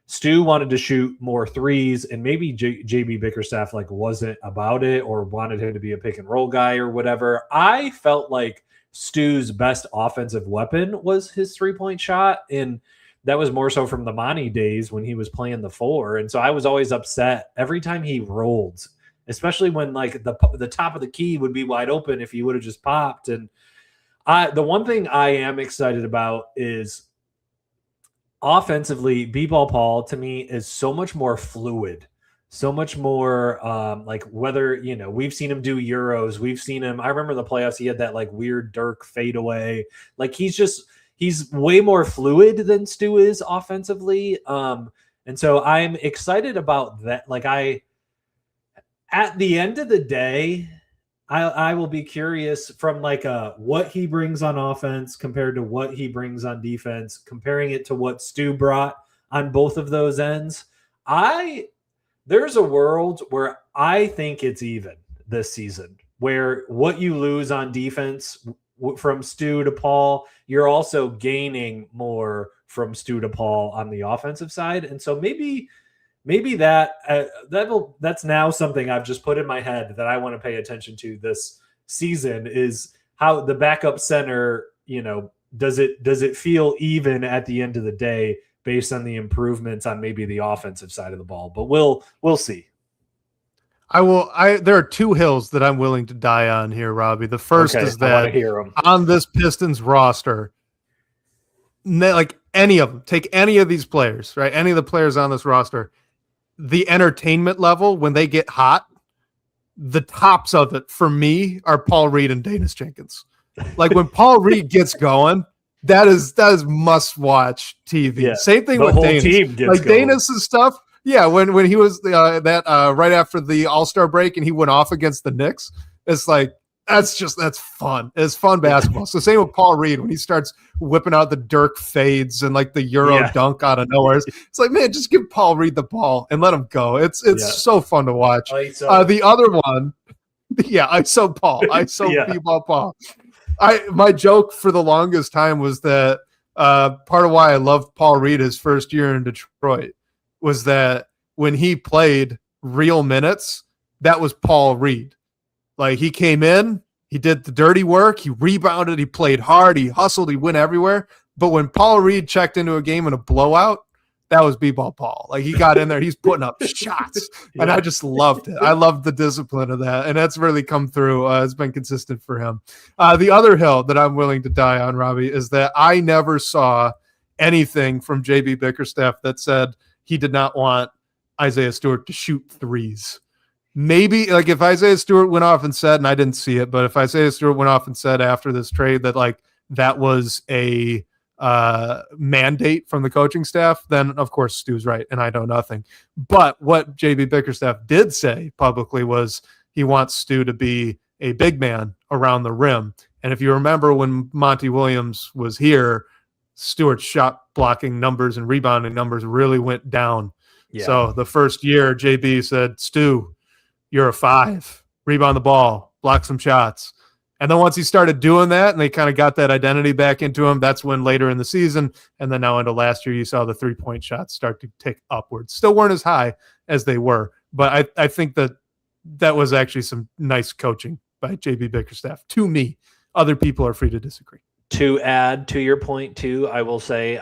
Stu wanted to shoot more threes, and maybe JB Bickerstaff wasn't about it or wanted him to be a pick and roll guy or whatever. I felt like Stu's best offensive weapon was his 3-point shot, and that was more so from the Monty days when he was playing the 4. And so I was always upset every time he rolled, especially when the top of the key would be wide open if he would have just popped. And the one thing I am excited about is offensively, B-Ball Paul to me is so much more fluid, so much more whether, we've seen him do Euros. We've seen him. I remember the playoffs. He had that weird Dirk fadeaway. He's way more fluid than Stu is offensively. And so I'm excited about that. At the end of the day, I will be curious from what he brings on offense compared to what he brings on defense, comparing it to what Stu brought on both of those ends. There's a world where I think it's even this season, where what you lose on defense from Stu to Paul, you're also gaining more from Stu to Paul on the offensive side. And so maybe that's now something I've just put in my head that I want to pay attention to this season is how the backup center, does it feel even at the end of the day based on the improvements on maybe the offensive side of the ball, but we'll see. There are two hills that I'm willing to die on here, Robbie. The first is that on this Pistons roster, any of them, take any of these players, right? Any of the players on this roster, the entertainment level when they get hot, the tops of it for me are Paul Reed and Danis Jenkins. When Paul Reed gets going, that is must watch TV. Yeah, same thing with Danis. Danis's stuff. Yeah, when he was right after the All-Star break and he went off against the Knicks, it's like that's fun. It's fun basketball. So same with Paul Reed when he starts whipping out the Dirk fades and like the Euro dunk out of nowhere. It's like, man, just give Paul Reed the ball and let him go. It's so fun to watch. The other one, ISO Paul, B-ball Paul. My joke for the longest time was that part of why I loved Paul Reed his first year in Detroit was that when he played real minutes, that was Paul Reed. Like he came in, he did the dirty work, he rebounded, he played hard, he hustled, he went everywhere. But when Paul Reed checked into a game in a blowout, that was B-ball Paul. Like he got in there, he's putting up shots, and I just loved it. I loved the discipline of that, and that's really come through. It's been consistent for him. The other hill that I'm willing to die on, Robbie, is that I never saw anything from JB Bickerstaff that said he did not want Isaiah Stewart to shoot threes. Maybe like if Isaiah Stewart went off and said, and I didn't see it, but if Isaiah Stewart went off and said after this trade that like that was a mandate from the coaching staff, then of course Stu's right and I know nothing. But what JB Bickerstaff did say publicly was he wants Stu to be a big man around the rim. And if you remember when Monty Williams was here, Stewart's shot blocking numbers and rebounding numbers really went down. Yeah. So the first year JB said, Stu, you're a 5, rebound the ball, block some shots. And then once he started doing that and they kind of got that identity back into him, that's when later in the season and then now into last year, you saw the 3-point shots start to tick upwards. Still weren't as high as they were. But I think that was actually some nice coaching by JB Bickerstaff to me. Other people are free to disagree. To add to your point too, I will say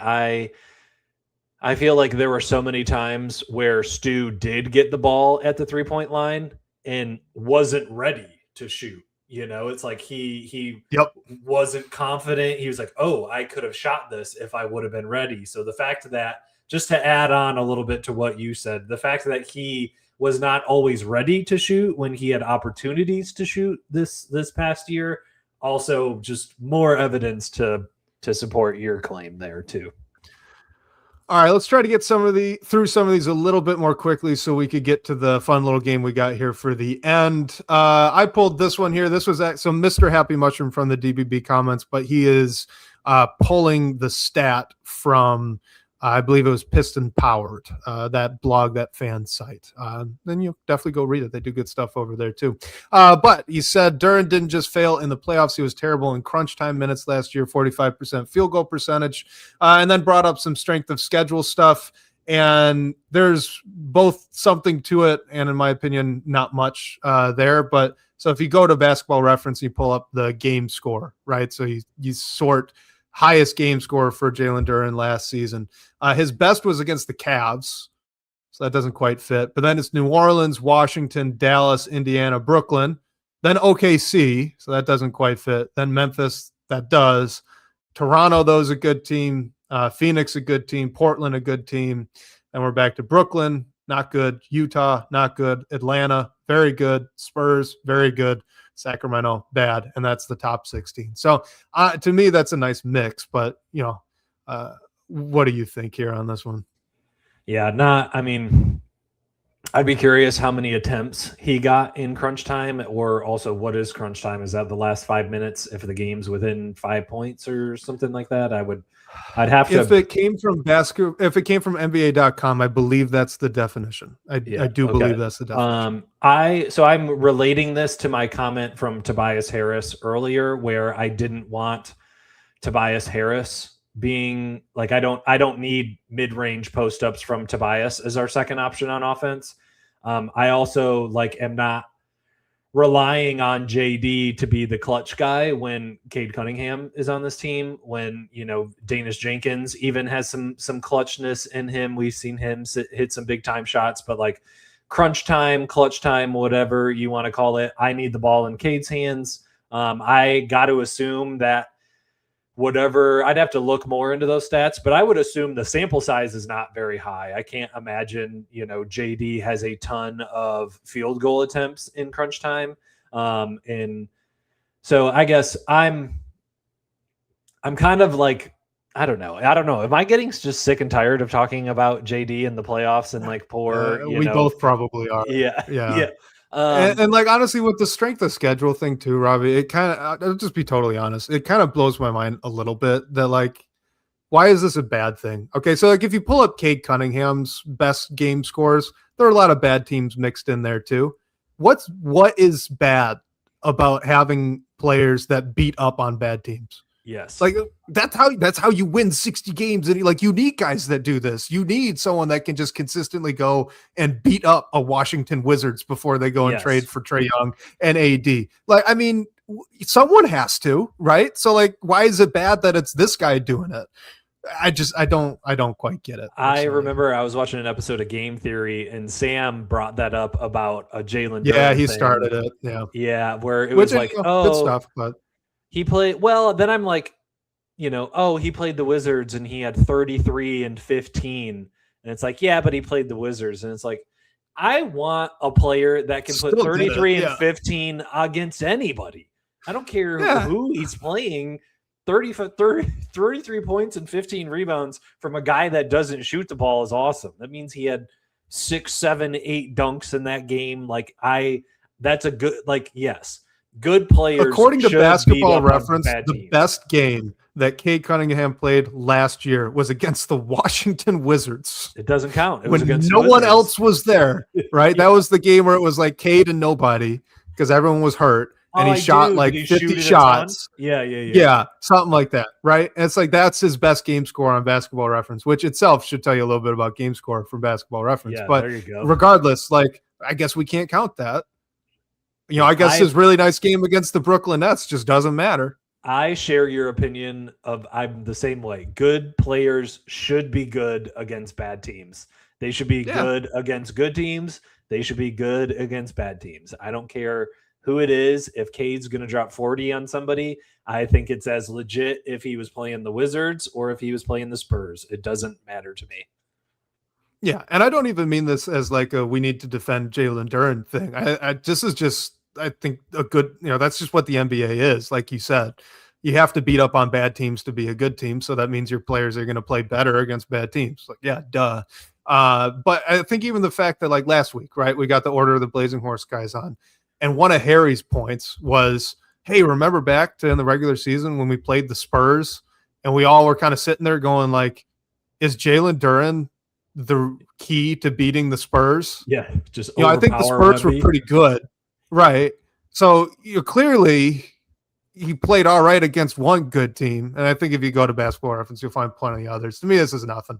I feel like there were so many times where Stu did get the ball at the 3-point line and wasn't ready to shoot. You know, it's like he wasn't confident. He was like, oh, I could have shot this if I would have been ready. So the fact that, just to add on a little bit to what you said, the fact that he was not always ready to shoot when he had opportunities to shoot this past year, also just more evidence to support your claim there too. All right, let's try to get through some of these a little bit more quickly so we could get to the fun little game we got here for the end. I pulled this one here. This was so Mr. Happy Mushroom from the DBB comments, but he is pulling the stat from I believe it was Piston Powered, that blog, that fan site. Then you'll definitely go read it. They do good stuff over there too. But he said Duren didn't just fail in the playoffs. He was terrible in crunch time minutes last year, 45% field goal percentage, and then brought up some strength of schedule stuff. And there's both something to it and, in my opinion, not much there. But so if you go to Basketball Reference, you pull up the game score, right? So you sort highest game score for Jalen Duren last season. His best was against the Cavs, so that doesn't quite fit. But then it's New Orleans, Washington, Dallas, Indiana, Brooklyn. Then OKC, so that doesn't quite fit. Then Memphis, that does. Toronto, those a good team. Phoenix, a good team. Portland, a good team. And we're back to Brooklyn, not good. Utah, not good. Atlanta, very good. Spurs, very good. Sacramento, bad. And that's the top 16. So to me, that's a nice mix. But, what do you think here on this one? Yeah, I'd be curious how many attempts he got in crunch time, or also what is crunch time? Is that the last 5 minutes if the game's within 5 points or something like that? I'd have to. If it came from NBA.com, I believe that's the definition. I do believe that's the definition. I'm relating this to my comment from Tobias Harris earlier, where I didn't want Tobias Harris being like, I don't need mid-range post-ups from Tobias as our second option on offense. I also am not relying on JD to be the clutch guy when Cade Cunningham is on this team, when, Danish Jenkins even has some clutchness in him. We've seen him hit some big time shots, but crunch time, clutch time, whatever you want to call it, I need the ball in Cade's hands. I got to assume that whatever, I'd have to look more into those stats, but I would assume the sample size is not very high. I can't imagine, JD has a ton of field goal attempts in crunch time. And so I guess I'm kind of I don't know. Am I getting just sick and tired of talking about JD in the playoffs and like poor, We both probably are. yeah, Yeah. yeah. And like honestly, with the strength of schedule thing too, Robbie, it kind of I'll just be totally honest. It kind of blows my mind a little bit that like, why is this a bad thing? Okay, so like if you pull up Cade Cunningham's best game scores, there are a lot of bad teams mixed in there too. What is bad about having players that beat up on bad teams? Yes. Like that's how you win 60 games. And like you need guys that do this. You need someone that can just consistently go and beat up a Washington Wizards before they go and trade for Trae Young and AD. Like, I mean, someone has to, right? So like, why is it bad that it's this guy doing it? I don't quite get it. I remember I was watching an episode of Game Theory and Sam brought that up about a Jalen. Yeah, he started it. Yeah. Yeah. Where it was like, good stuff, but he played well. Then I'm like, he played the Wizards and he had 33 and 15. And it's like, yeah, but he played the Wizards. And it's like, I want a player that can put 33 and 15 against anybody. I don't care who he's playing. 33 points and 15 rebounds from a guy that doesn't shoot the ball is awesome. That means he had 6, 7, 8 dunks in that game. Like that's a good, like, yes, good players. According to Basketball Reference, the best game that Cade Cunningham played last year was against the Washington Wizards. It doesn't count. It was against no one else was there, right? That was the game where it was like Cade and nobody because everyone was hurt. And he shot like 50 shots. Yeah, something like that, right? And it's like that's his best game score on Basketball Reference, which itself should tell you a little bit about game score from Basketball Reference. Yeah, but there you go. Regardless, like I guess we can't count that. I guess his really nice game against the Brooklyn Nets just doesn't matter. I share your opinion I'm the same way. Good players should be good against bad teams. They should be good against good teams. They should be good against bad teams. I don't care who it is. If Cade's going to drop 40 on somebody, I think it's as legit if he was playing the Wizards or if he was playing the Spurs. It doesn't matter to me. Yeah, and I don't even mean this as like a we need to defend Jalen Duren thing. This is just, I think, a good, that's just what the NBA is. Like you said, you have to beat up on bad teams to be a good team. So that means your players are going to play better against bad teams. Like, yeah, duh. But I think even the fact that like last week, right, we got the Order of the Blazing Horse guys on. And one of Harry's points was, hey, remember back to in the regular season when we played the Spurs and we all were kind of sitting there going like, is Jalen Duren the key to beating the Spurs? Yeah, just I think the Spurs were pretty good, right? So clearly he played all right against one good team, and I think if you go to Basketball Reference, you'll find plenty of others. To me, this is nothing.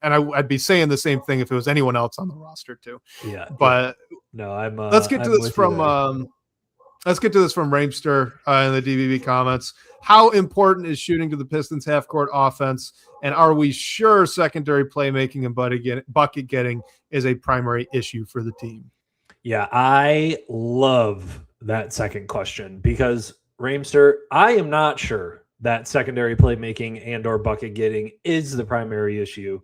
And I'd be saying the same thing if it was anyone else on the roster too. Yeah, but no, I'm. Let's get to this from Ramester in the DBB comments. How important is shooting to the Pistons half court offense, and are we sure secondary playmaking and bucket getting is a primary issue for the team? Yeah, I love that second question because Ramester, I am not sure that secondary playmaking and or bucket getting is the primary issue.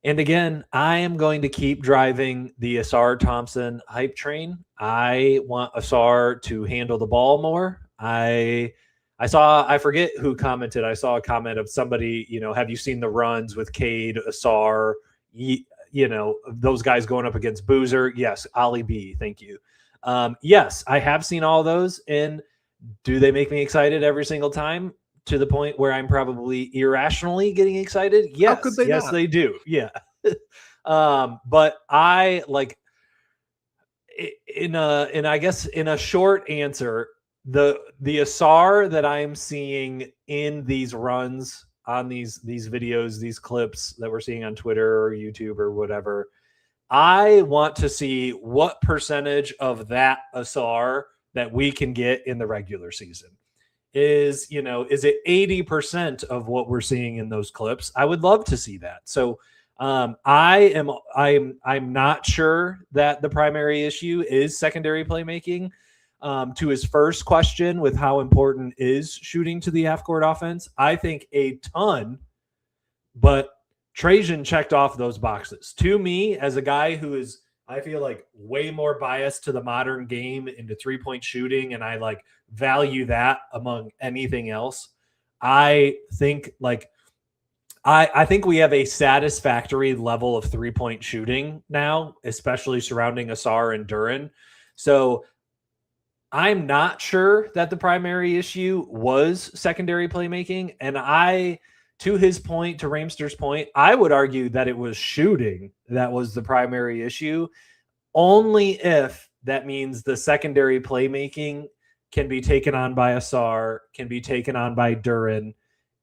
And again, I am going to keep driving the Asar Thompson hype train. I want Asar to handle the ball more. I forget who commented. I saw a comment of somebody, have you seen the runs with Cade, Asar, those guys going up against Boozer? Yes. Ali B. Thank you. Yes, I have seen all those. And do they make me excited every single time? To the point where I'm probably irrationally getting excited. Yes. How could they not? They do. Yeah. But I like I guess in a short answer, the Asar that I'm seeing in these runs on these videos, these clips that we're seeing on Twitter or YouTube or whatever, I want to see what percentage of that Asar that we can get in the regular season. Is it 80% of what we're seeing in those clips? I would love to see that. So I'm not sure that the primary issue is secondary playmaking. To his first question with how important is shooting to the half court offense, I think a ton, but Trajan checked off those boxes. To me, as a guy who is, I feel like, way more biased to the modern game into 3-point shooting, and I like value that among anything else. I think like I think we have a satisfactory level of 3-point shooting now, especially surrounding Asar and Duran. So I'm not sure that the primary issue was secondary playmaking. And to his point, to Ramster's point, I would argue that it was shooting that was the primary issue, only if that means the secondary playmaking can be taken on by Asar, can be taken on by Duran,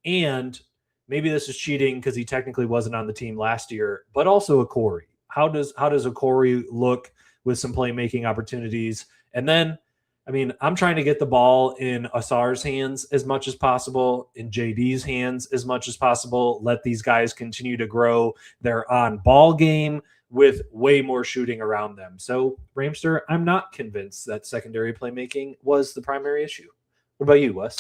and maybe this is cheating because he technically wasn't on the team last year, but also a Corey. How does a Corey look with some playmaking opportunities? And then, I mean, I'm trying to get the ball in Asar's hands as much as possible, in JD's hands as much as possible. Let these guys continue to grow their on-ball game with way more shooting around them. So, Ramster, I'm not convinced that secondary playmaking was the primary issue. What about you, Wes?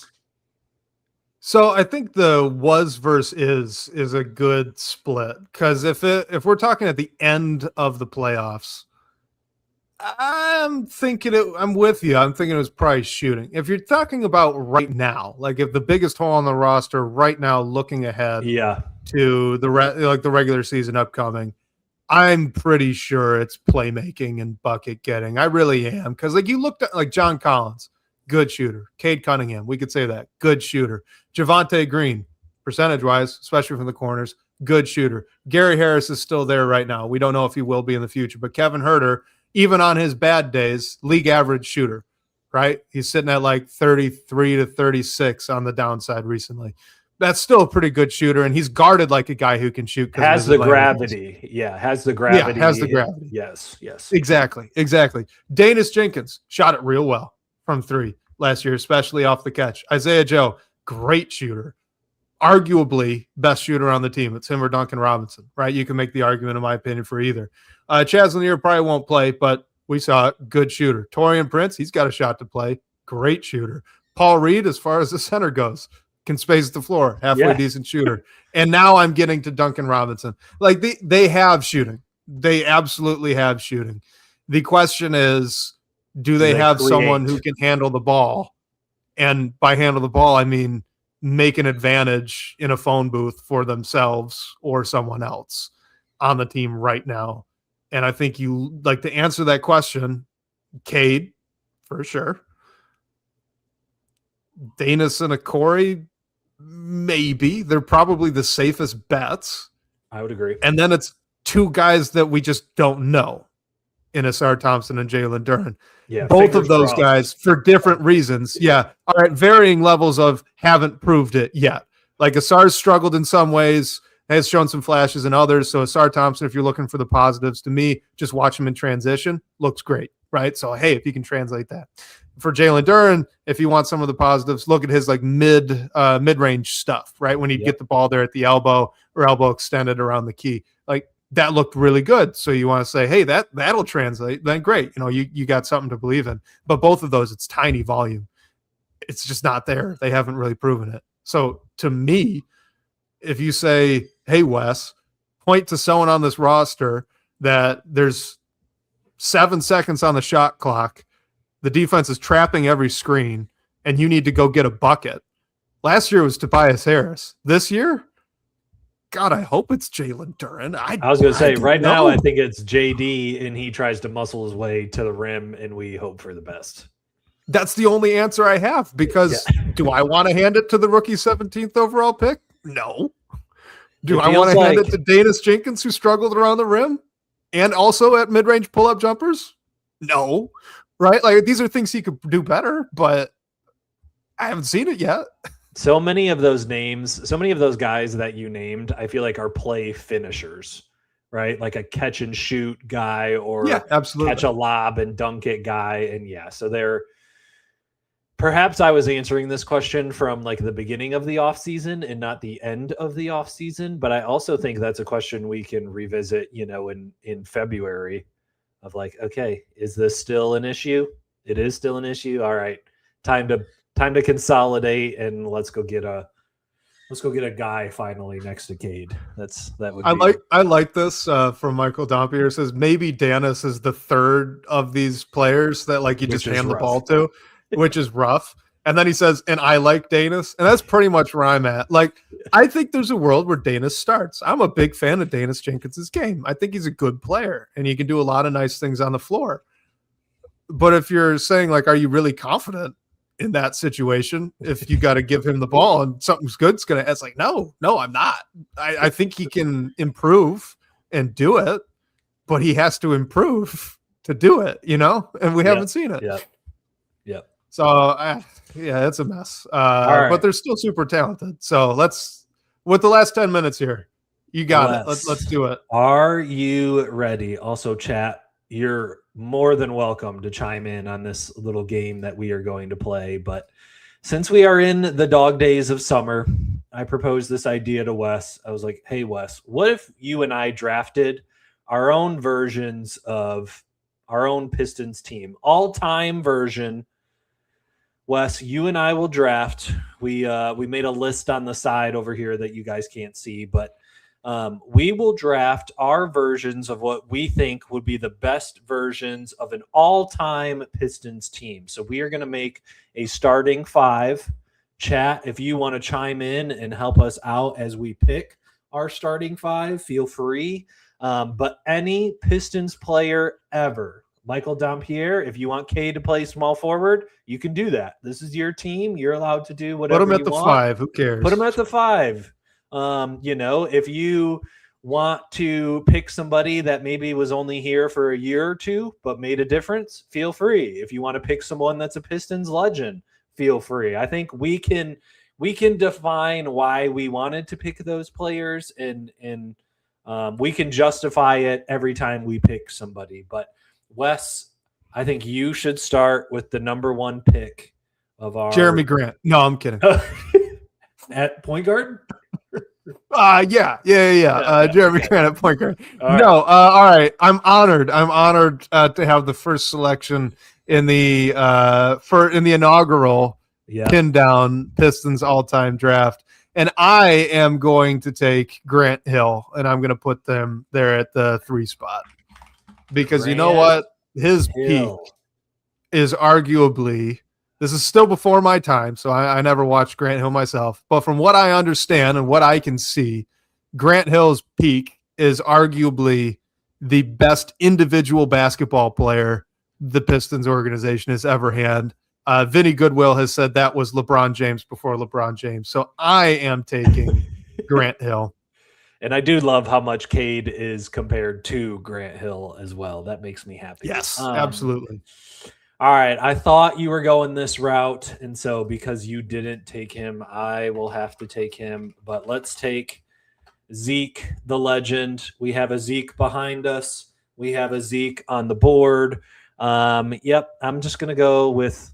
So I think the was versus is a good split, because if we're talking at the end of the playoffs, I'm with you. I'm thinking it was probably shooting. If you're talking about right now, like if the biggest hole on the roster right now, looking ahead, to the regular season upcoming, I'm pretty sure it's playmaking and bucket getting. I really am, because like you looked at like John Collins, good shooter. Cade Cunningham, we could say that, good shooter. Javonte Green, percentage-wise, especially from the corners, good shooter. Gary Harris is still there right now. We don't know if he will be in the future, but Kevin Huerter, even on his bad days, league average shooter, right? He's sitting at like 33 to 36 on the downside recently. That's still a pretty good shooter, and he's guarded like a guy who can shoot. Has the gravity. Yeah, has the gravity. Yeah, has the gravity. Yes. Exactly. Danis Jenkins shot it real well from three last year, especially off the catch. Isaiah Joe, great shooter. Arguably best shooter on the team. It's him or Duncan Robinson, right? You can make the argument, in my opinion, for either. Chaz Lanier probably won't play, but we saw it. Good shooter. Torian Prince, he's got a shot to play. Great shooter. Paul Reed, as far as the center goes, can space the floor. Halfway decent shooter. And now I'm getting to Duncan Robinson. Like they have shooting. They absolutely have shooting. The question is, do they have someone who can handle the ball? And by handle the ball, I mean make an advantage in a phone booth for themselves or someone else on the team right now. And I think you like to answer that question, Cade, for sure. Danis and a Corey, maybe. They're probably the safest bets. I would agree. And then it's two guys that we just don't know in Asar Thompson and Jalen Duran. Yeah, both of those guys for different reasons. Yeah. All right. Varying levels of haven't proved it yet. Like Asar's struggled in some ways, has shown some flashes in others. So Asar Thompson, if you're looking for the positives, to me, just watch him in transition, looks great. Right. So, hey, if you can translate that. For Jalen Duran, if you want some of the positives, look at his like mid-range stuff, right? When he'd get the ball there at the elbow or elbow extended around the key. Like that looked really good. So you want to say, hey, that'll translate, then great. You know, you got something to believe in. But both of those, it's tiny volume. It's just not there. They haven't really proven it. So to me, if you say, hey, Wes, point to someone on this roster that there's 7 seconds on the shot clock, the defense is trapping every screen, and you need to go get a bucket. Last year was Tobias Harris. This year, God, I hope it's Jalen Duran. I was going to say, right now, I think it's JD, and he tries to muscle his way to the rim, and we hope for the best. That's the only answer I have, because do I want to hand it to the rookie 17th overall pick? No. Do I want to hand it to Danis Jenkins, who struggled around the rim and also at mid-range pull-up jumpers? No. Right? Like, these are things he could do better, but I haven't seen it yet. So many of those names, so many of those guys that you named, I feel like are play finishers, right? Like a catch and shoot guy or catch a lob and dunk it guy. And so they're, perhaps I was answering this question from like the beginning of the offseason and not the end of the offseason. But I also think that's a question we can revisit, in February of like, okay, is this still an issue? It is still an issue. All right. Time to consolidate and let's go get a guy finally next to Cade. I like this from Michael Dompier. Says maybe Danis is the third of these players that like you just hand the ball to, which is rough. And then he says, and I like Danis. And that's pretty much where I'm at. Like, I think there's a world where Danis starts. I'm a big fan of Danis Jenkins' game. I think he's a good player and he can do a lot of nice things on the floor. But if you're saying, like, are you really confident in that situation? If you got to give him the ball and something's good's going to, it's like, no, I'm not. I think he can improve and do it, but he has to improve to do it, and we haven't seen it. Yep. So, yeah, it's a mess. Right. But they're still super talented. So with the last 10 minutes here, you got it. Let's do it. Are you ready? Also, chat, you're more than welcome to chime in on this little game that we are going to play. But since we are in the dog days of summer, I proposed this idea to Wes. I was like, hey, Wes, what if you and I drafted our own versions of our own Pistons team, all-time version? Wes, you and I will draft. We made a list on the side over here that you guys can't see, but we will draft our versions of what we think would be the best versions of an all-time Pistons team. So we are going to make a starting five. Chat, if you want to chime in and help us out as we pick our starting five, feel free. But any Pistons player ever, Michael Dompierre, if you want Cade to play small forward, you can do that. This is your team. You're allowed to do whatever you want. Put him at the 5. Who cares? Put him at the 5. If you want to pick somebody that maybe was only here for a year or two but made a difference, feel free. If you want to pick someone that's a Pistons legend, feel free. I think we can define why we wanted to pick those players, and we can justify it every time we pick somebody. But Wes, I think you should start with the number 1 pick of our Jeremy Grant. No, I'm kidding. At point guard? Yeah. Jeremy Grant at point guard. All right. I'm honored. To have the first selection in the inaugural Pindown Pistons all-time draft. And I am going to take Grant Hill, and I'm going to put them there at the 3 spot. Because you know what? His peak is arguably, this is still before my time, so I never watched Grant Hill myself. But from what I understand and what I can see, Grant Hill's peak is arguably the best individual basketball player the Pistons organization has ever had. Vinny Goodwill has said that was LeBron James before LeBron James. So I am taking Grant Hill. And I do love how much Cade is compared to Grant Hill as well. That makes me happy. Yes, absolutely. All right. I thought you were going this route. And so because you didn't take him, I will have to take him. But let's take Zeke, the legend. We have a Zeke behind us. We have a Zeke on the board. Yep. I'm just going to go with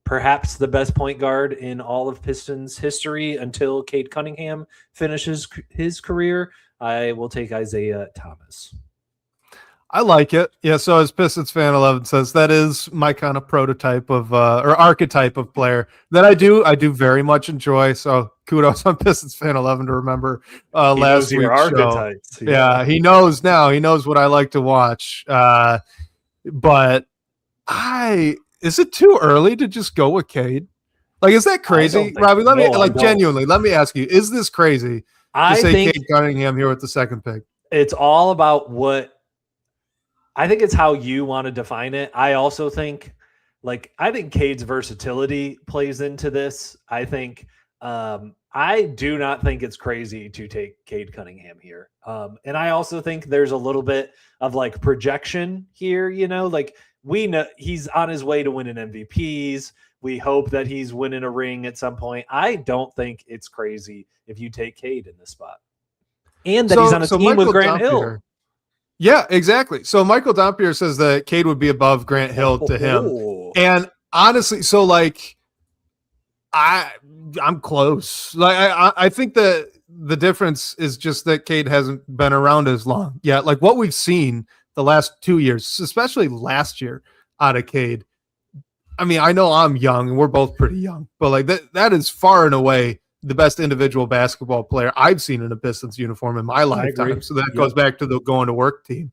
perhaps the best point guard in all of Pistons history until Cade Cunningham finishes his career. I will take Isaiah Thomas. I like it. Yeah, so as Pistons fan 11 says, that is my kind of prototype of or archetype of player that I do very much enjoy. So kudos on Pistons fan 11 to remember last week's show. Yeah, he knows now. He knows what I like to watch. But is it too early to just go with Cade? Like, is that crazy, Robbie? Genuinely, let me ask you: is this crazy to say Cade Cunningham here with the second pick? It's all about what I think. It's how you want to define it. I also think, I think Cade's versatility plays into this. I think I do not think it's crazy to take Cade Cunningham here, and I also think there's a little bit of projection here. We know he's on his way to winning MVPs. We hope that he's winning a ring at some point. I don't think it's crazy if you take Cade in this spot. And that he's on a team with Grant Hill. Yeah, exactly. So Michael Dompierre says that Cade would be above Grant Hill to him. And honestly, I'm close. I think that the difference is just that Cade hasn't been around as long. Yeah, what we've seen the last 2 years, especially last year out of Cade. I mean, I know I'm young and we're both pretty young, but that is far and away the best individual basketball player I've seen in a Pistons uniform in my lifetime. So that goes back to the going to work team.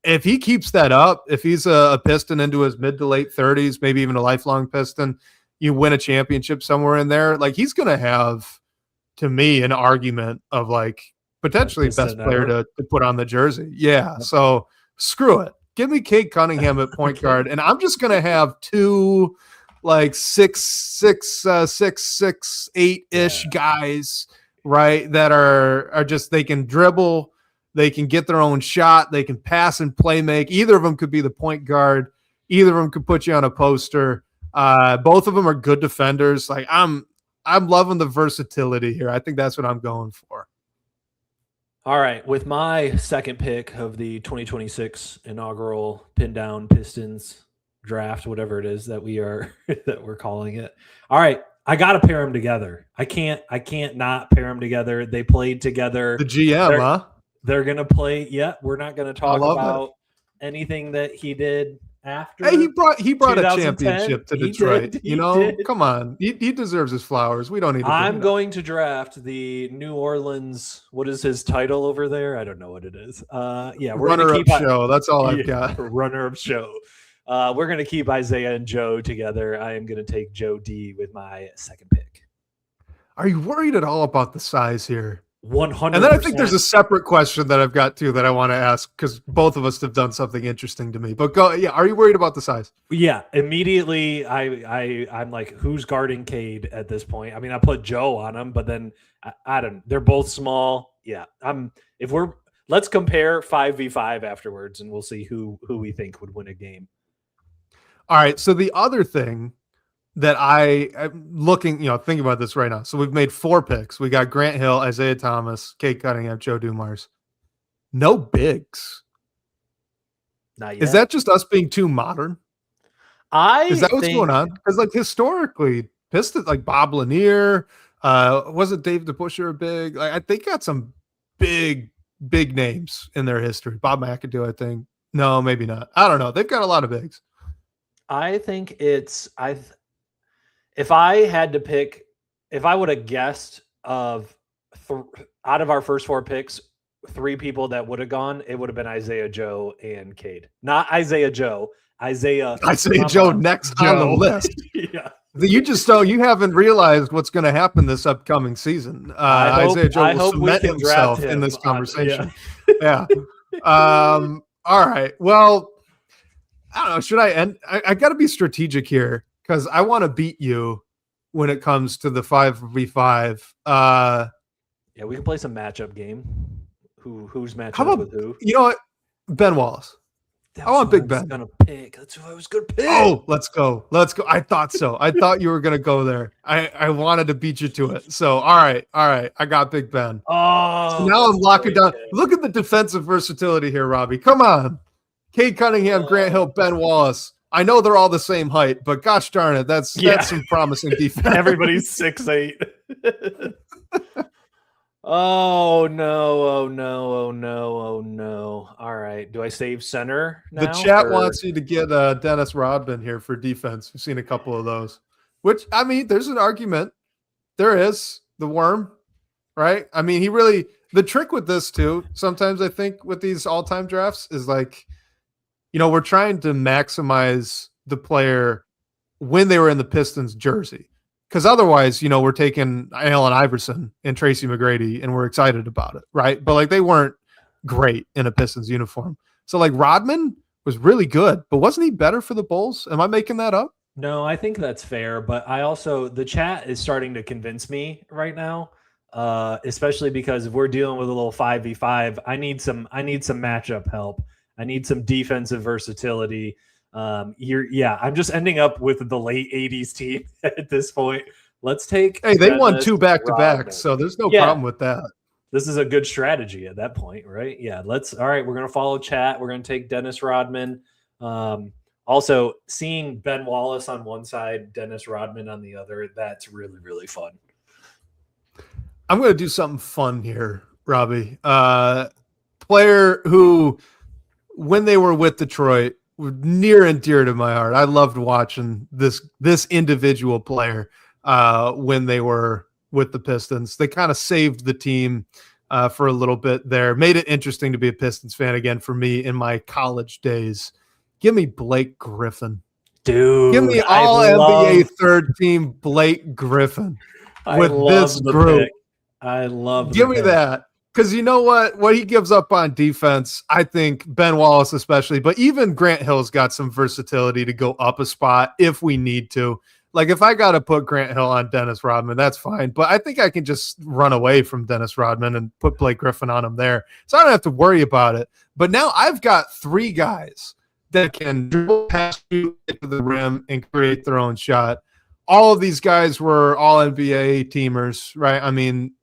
If he keeps that up, if he's a Piston into his mid to late 30s, maybe even a lifelong Piston, you win a championship somewhere in there, like he's going to have, to me, an argument of like potentially best player to put on the jersey. Yeah. So screw it. Give me Cade Cunningham at point guard. And I'm just going to have two like 6'8" guys, right? That are just, they can dribble, they can get their own shot, they can pass and play make. Either of them could be the point guard. Either of them could put you on a poster. Both of them are good defenders. Like I'm loving the versatility here. I think that's what I'm going for. All right, with my second pick of the 2026 inaugural Pindown Pistons draft, whatever it is that we're calling it. All right, I got to pair them together. I can't not pair them together. They played together. The GM, they're going to play. Yeah, we're not going to talk about anything that he did after. Hey, he brought a championship to Detroit. Come on. He deserves his flowers. We don't need to. I'm going to draft the New Orleans. What is his title over there? I don't know what it is. We're runner-up show. That's all I've got. Runner-up show. We're going to keep Isaiah and Joe together. I am going to take Joe D with my second pick. Are you worried at all about the size here? 100%. And then I think there's a separate question that I've got too that I want to ask because both of us have done something interesting to me. But go, yeah. Are you worried about the size? Yeah, immediately I'm like, who's guarding Cade at this point? I mean, I put Joe on him, but then I don't. They're both small. Yeah, let's compare 5v5 afterwards, and we'll see who we think would win a game. All right. So the other thing that I'm looking, thinking about this right now. So we've made 4 picks. We got Grant Hill, Isaiah Thomas, Cade Cunningham, Joe Dumars. No bigs. Not yet. Is that just us being too modern? Is that what's going on? Because like historically, Pistons like Bob Lanier, wasn't Dave DeBusschere big? Like I think got some big names in their history. Bob McAdoo, I think. No, maybe not. I don't know. They've got a lot of bigs. I think if I had to pick, if I would have guessed out of our first 4 picks, 3 people that would have gone, it would have been Isaiah, Joe, and Cade. Not Isaiah Joe. Isaiah Joe next on the list. Yeah. You haven't realized what's going to happen this upcoming season. Isaiah Joe will cement himself in this conversation. Yeah. All right. Well, I don't know. Should I end? I got to be strategic here because I want to beat you when it comes to the 5v5. Yeah, we can play some matchup game. Who's matching up with who? You know what? Ben Wallace. I want Big Ben. Gonna pick. That's who I was gonna pick. Oh, let's go. I thought so. I thought you were gonna go there. I wanted to beat you to it. So all right. I got Big Ben. Oh, so now I'm locking down. Look at the defensive versatility here, Robbie. Come on. Cade Cunningham, Grant Hill, Ben Wallace. I know they're all the same height, but gosh darn it, that's some promising defense. Everybody's 6'8". Oh no. All right. Do I save center now? The chat wants you to get Dennis Rodman here for defense. We've seen a couple of those. Which, I mean, there's an argument. There is. The worm, right? I mean, the trick with this too, sometimes I think with these all-time drafts is like, we're trying to maximize the player when they were in the Pistons jersey. Because otherwise, we're taking Allen Iverson and Tracy McGrady and we're excited about it, right? But like they weren't great in a Pistons uniform. So like Rodman was really good, but wasn't he better for the Bulls? Am I making that up? No, I think that's fair. But the chat is starting to convince me right now, especially because if we're dealing with a little 5v5, I need some matchup help. I need some defensive versatility. I'm just ending up with the late 80s team at this point. Let's take. Hey, they won 2 back-to-back, so there's no problem with that. This is a good strategy at that point, right? Yeah, all right, we're going to follow chat. We're going to take Dennis Rodman. Also, seeing Ben Wallace on one side, Dennis Rodman on the other, that's really, really fun. I'm going to do something fun here, Robbie. Player who, when they were with Detroit, near and dear to my heart. I loved watching this individual player when they were with the Pistons. They kind of saved the team for a little bit there. Made it interesting to be a Pistons fan again for me in my college days. Give me Blake Griffin. Dude, Give me all NBA third team Blake Griffin with this group. Pick. I love Give me that. Because you know what he gives up on defense, I think Ben Wallace especially, but even Grant Hill's got some versatility to go up a spot if we need to. Like if I got to put Grant Hill on Dennis Rodman, that's fine. But I think I can just run away from Dennis Rodman and put Blake Griffin on him there. So I don't have to worry about it. But now I've got 3 guys that can dribble past you to the rim and create their own shot. All of these guys were all NBA teamers, right? I mean,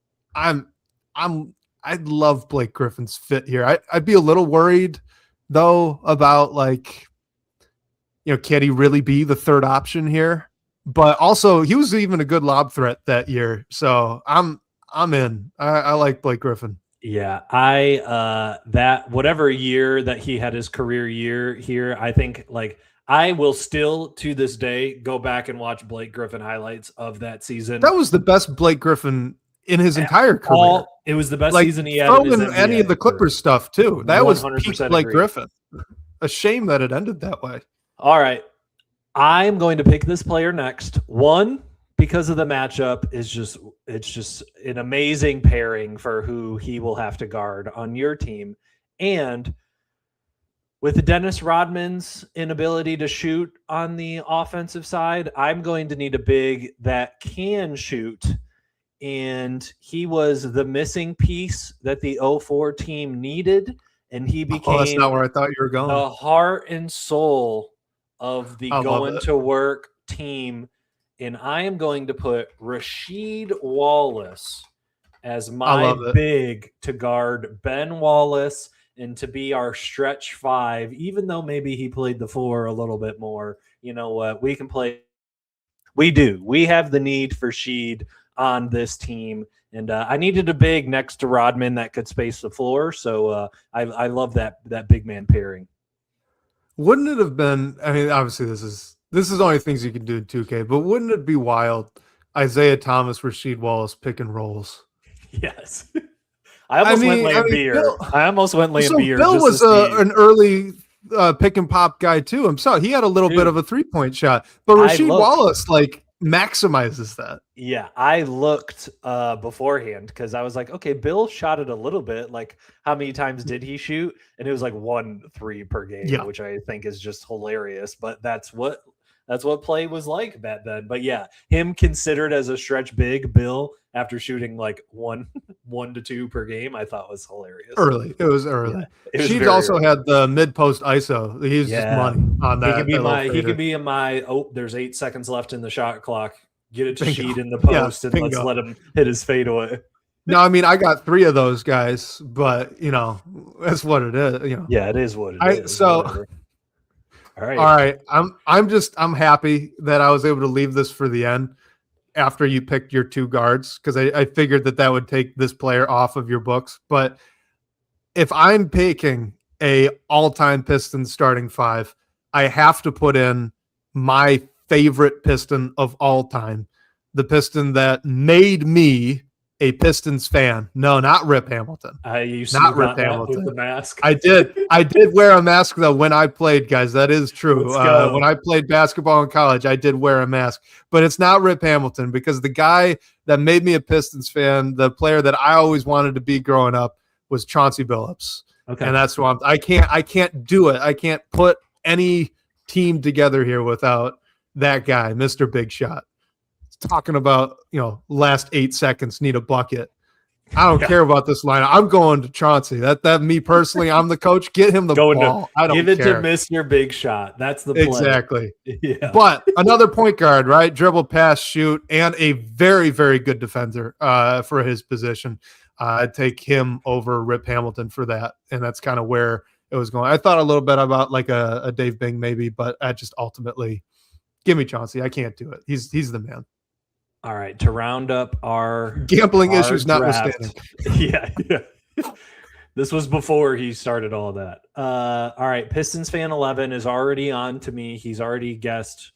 I love Blake Griffin's fit here. I'd be a little worried though about like, can he really be the third option here? But also he was even a good lob threat that year. So I'm in. I like Blake Griffin. Yeah, that whatever year that he had his career year here, I think like I will still to this day go back and watch Blake Griffin highlights of that season. That was the best Blake Griffin in his entire career. It was the best season he had. In any of the Clippers stuff too. That was peak Blake Griffin. A shame that it ended that way. All right, I'm going to pick this player next. One, because of the matchup, it's just an amazing pairing for who he will have to guard on your team. And with Dennis Rodman's inability to shoot on the offensive side, I'm going to need a big that can shoot. And he was the missing piece that the 04 team needed. And he became that's not where I thought you were going. The heart and soul of the going to work team. And I am going to put Rasheed Wallace as my big to guard Ben Wallace and to be our stretch 5, even though maybe he played the 4 a little bit more. You know what? We can play. We do. We have the need for Sheed on this team. And I needed a big next to Rodman that could space the floor. So I love that big man pairing. Wouldn't it have been, I mean, obviously this is only things you can do in 2K, but wouldn't it be wild? Isaiah Thomas, Rasheed Wallace, pick and rolls. Yes. I almost went Liam Beer. Bill was an early pick and pop guy too himself. He had a little bit of a 3-point shot, but Rasheed Wallace maximizes that. Yeah, I looked beforehand because I was like, okay, Bill shot it a little bit. Like, how many times did he shoot? And it was like 1 3 per game, which I think is just hilarious. But that's what play was like back then. But yeah, him considered as a stretch big, Bill, after shooting like 1 to 2 per game, I thought was hilarious. It was early. Yeah, She's also had the mid post ISO. He's just money on that. He could be in my. There's 8 seconds left in the shot clock. Get it to Sheed in the post and let's let him hit his fadeaway. No, I mean I got 3 of those guys, but that's what it is. Yeah, it is what it is. So. Whatever. All right. I'm happy that I was able to leave this for the end after you picked your 2 guards because I figured that would take this player off of your books. But if I'm picking a all-time Pistons starting 5, I have to put in my favorite Piston of all time, the Piston that made me a Pistons fan. No, not Rip Hamilton. Not Rip Hamilton. With the mask. I did wear a mask though when I played, guys. That is true. When I played basketball in college, I did wear a mask. But it's not Rip Hamilton because the guy that made me a Pistons fan, the player that I always wanted to be growing up, was Chauncey Billups. Okay, and that's why I can't do it. I can't put any team together here without that guy, Mr. Big Shot. Talking about, last 8 seconds, need a bucket. I don't care about this lineup. I'm going to Chauncey. That me personally, I'm the coach. Get him the ball. I don't give it to Mr. Big Shot. That's the play. Exactly. Yeah. But another point guard, right? Dribble, pass, shoot, and a very, very good defender for his position. I'd take him over Rip Hamilton for that, and that's kind of where it was going. I thought a little bit about like a Dave Bing maybe, but I just ultimately give me Chauncey. I can't do it. He's the man. All right, to round up our gambling issues notwithstanding. Yeah. This was before he started all that. All right, Pistons fan 11 is already on to me. He's already guessed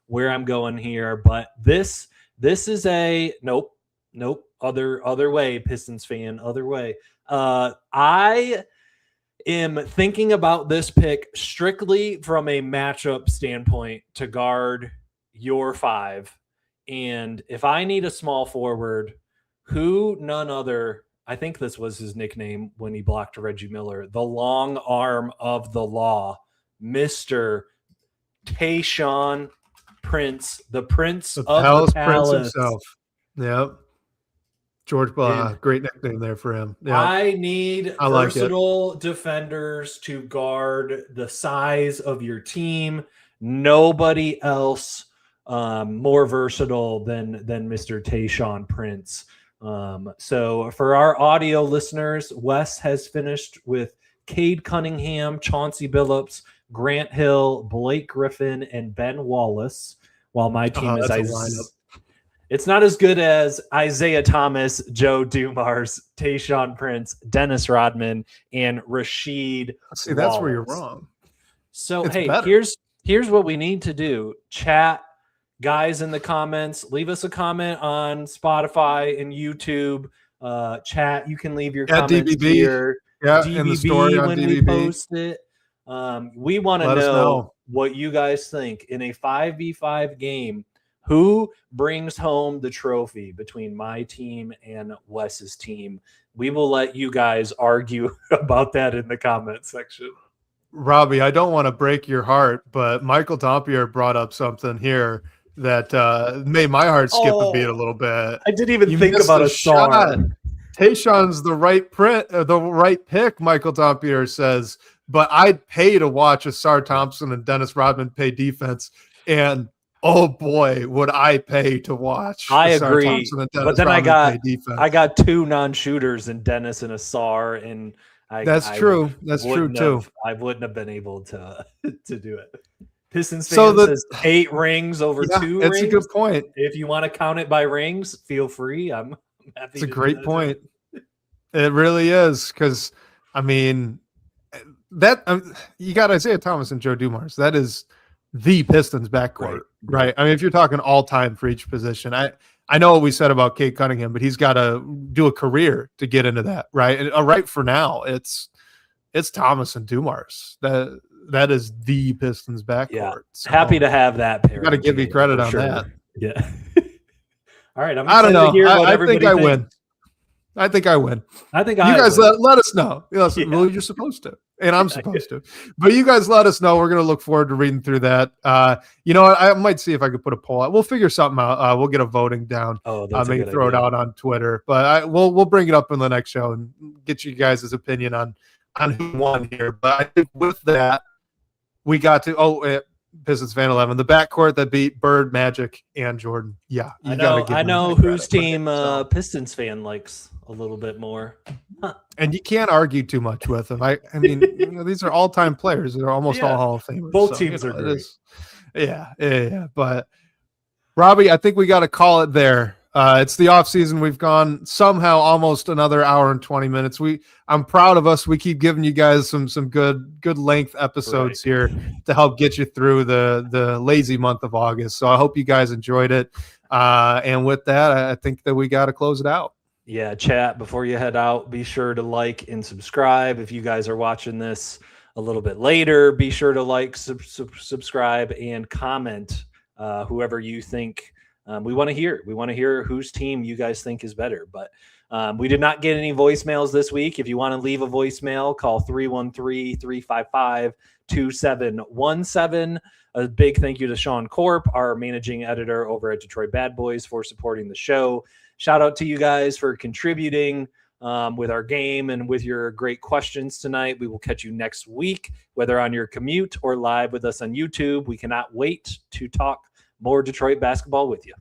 where I'm going here, but this is a nope. Other way, Pistons fan, other way. am thinking about this pick strictly from a matchup standpoint to guard your 5. And if I need a small forward, who none other, I think this was his nickname when he blocked Reggie Miller, the long arm of the law, Mr. Tayshaun Prince, the Prince of the Palace himself. Yep. George Blah, great nickname there for him. Yep. I need versatile defenders to guard the size of your team. Nobody else more versatile than Mr. Tayshaun Prince. So for our audio listeners, Wes has finished with Cade Cunningham, Chauncey Billups, Grant Hill, Blake Griffin, and Ben Wallace, while my team is it's not as good as Isaiah Thomas, Joe Dumars, Tayshaun Prince, Dennis Rodman, and Rasheed. See, that's where you're wrong. So it's here's what we need to do. Chat, guys in the comments, leave us a comment on Spotify and YouTube. Chat, you can leave your comments DBB. here. Yeah, DBB in the story on when DBB. we post it. We want to know what you guys think in a 5v5 game. Who brings home the trophy between my team and Wes's team? We will let you guys argue about that in the comment section. Robbie, I don't want to break your heart, but Michael Dompier brought up something here that made my heart skip a beat a little bit. I didn't even think about a shot. Tayshaun's the right pick, Michael Dompier says, but I'd pay to watch Asar Thompson and Dennis Rodman play defense, and oh boy, would I pay to watch. I agree, but then I got 2 non-shooters in Dennis and Asar, and that's true too. I wouldn't have been able to do it. Pistons fan says 8 rings over 2 rings. It's a good point. If you want to count it by rings, feel free. I'm happy. It's a great point. It really is, because I mean that you got Isaiah Thomas and Joe Dumars. That is the Pistons backcourt, right? I mean, if you're talking all time for each position, I know what we said about Cade Cunningham, but he's got to do a career to get into that, right? And right for now, it's Thomas and Dumars. That is the Pistons backcourt. Yeah. So, happy to have that pair. Got to give you credit on that. Yeah. All right. I don't know. I think I win. I think I win. I think you guys let us know. Well, you're supposed to, and I'm supposed to. But you guys let us know. We're going to look forward to reading through that. You know what? I might see if I could put a poll out. We'll figure something out. We'll get a voting down. Maybe throw it out on Twitter. But we'll bring it up in the next show and get you guys' opinion on who won here. But I think with that, we got to Pistons fan 11, the backcourt that beat Bird, Magic, and Jordan. Yeah, I know whose team Pistons fan likes a little bit more. Huh. And you can't argue too much with them. I mean, these are all-time players. They're almost all Hall of Famers. Both teams are great. Yeah. But Robbie, I think we got to call it there. It's the off season. We've gone somehow almost another hour and 20 minutes. I'm proud of us. We keep giving you guys some good length episodes here to help get you through the lazy month of August. So I hope you guys enjoyed it. And with that, I think that we got to close it out. Yeah, chat, before you head out, be sure to like and subscribe. If you guys are watching this a little bit later, be sure to like, subscribe, and comment whoever you think. We want to hear. We want to hear whose team you guys think is better. But we did not get any voicemails this week. If you want to leave a voicemail, call 313-355-2717. A big thank you to Sean Corp, our managing editor over at Detroit Bad Boys, for supporting the show. Shout out to you guys for contributing with our game and with your great questions tonight. We will catch you next week, whether on your commute or live with us on YouTube. We cannot wait to talk more Detroit basketball with you.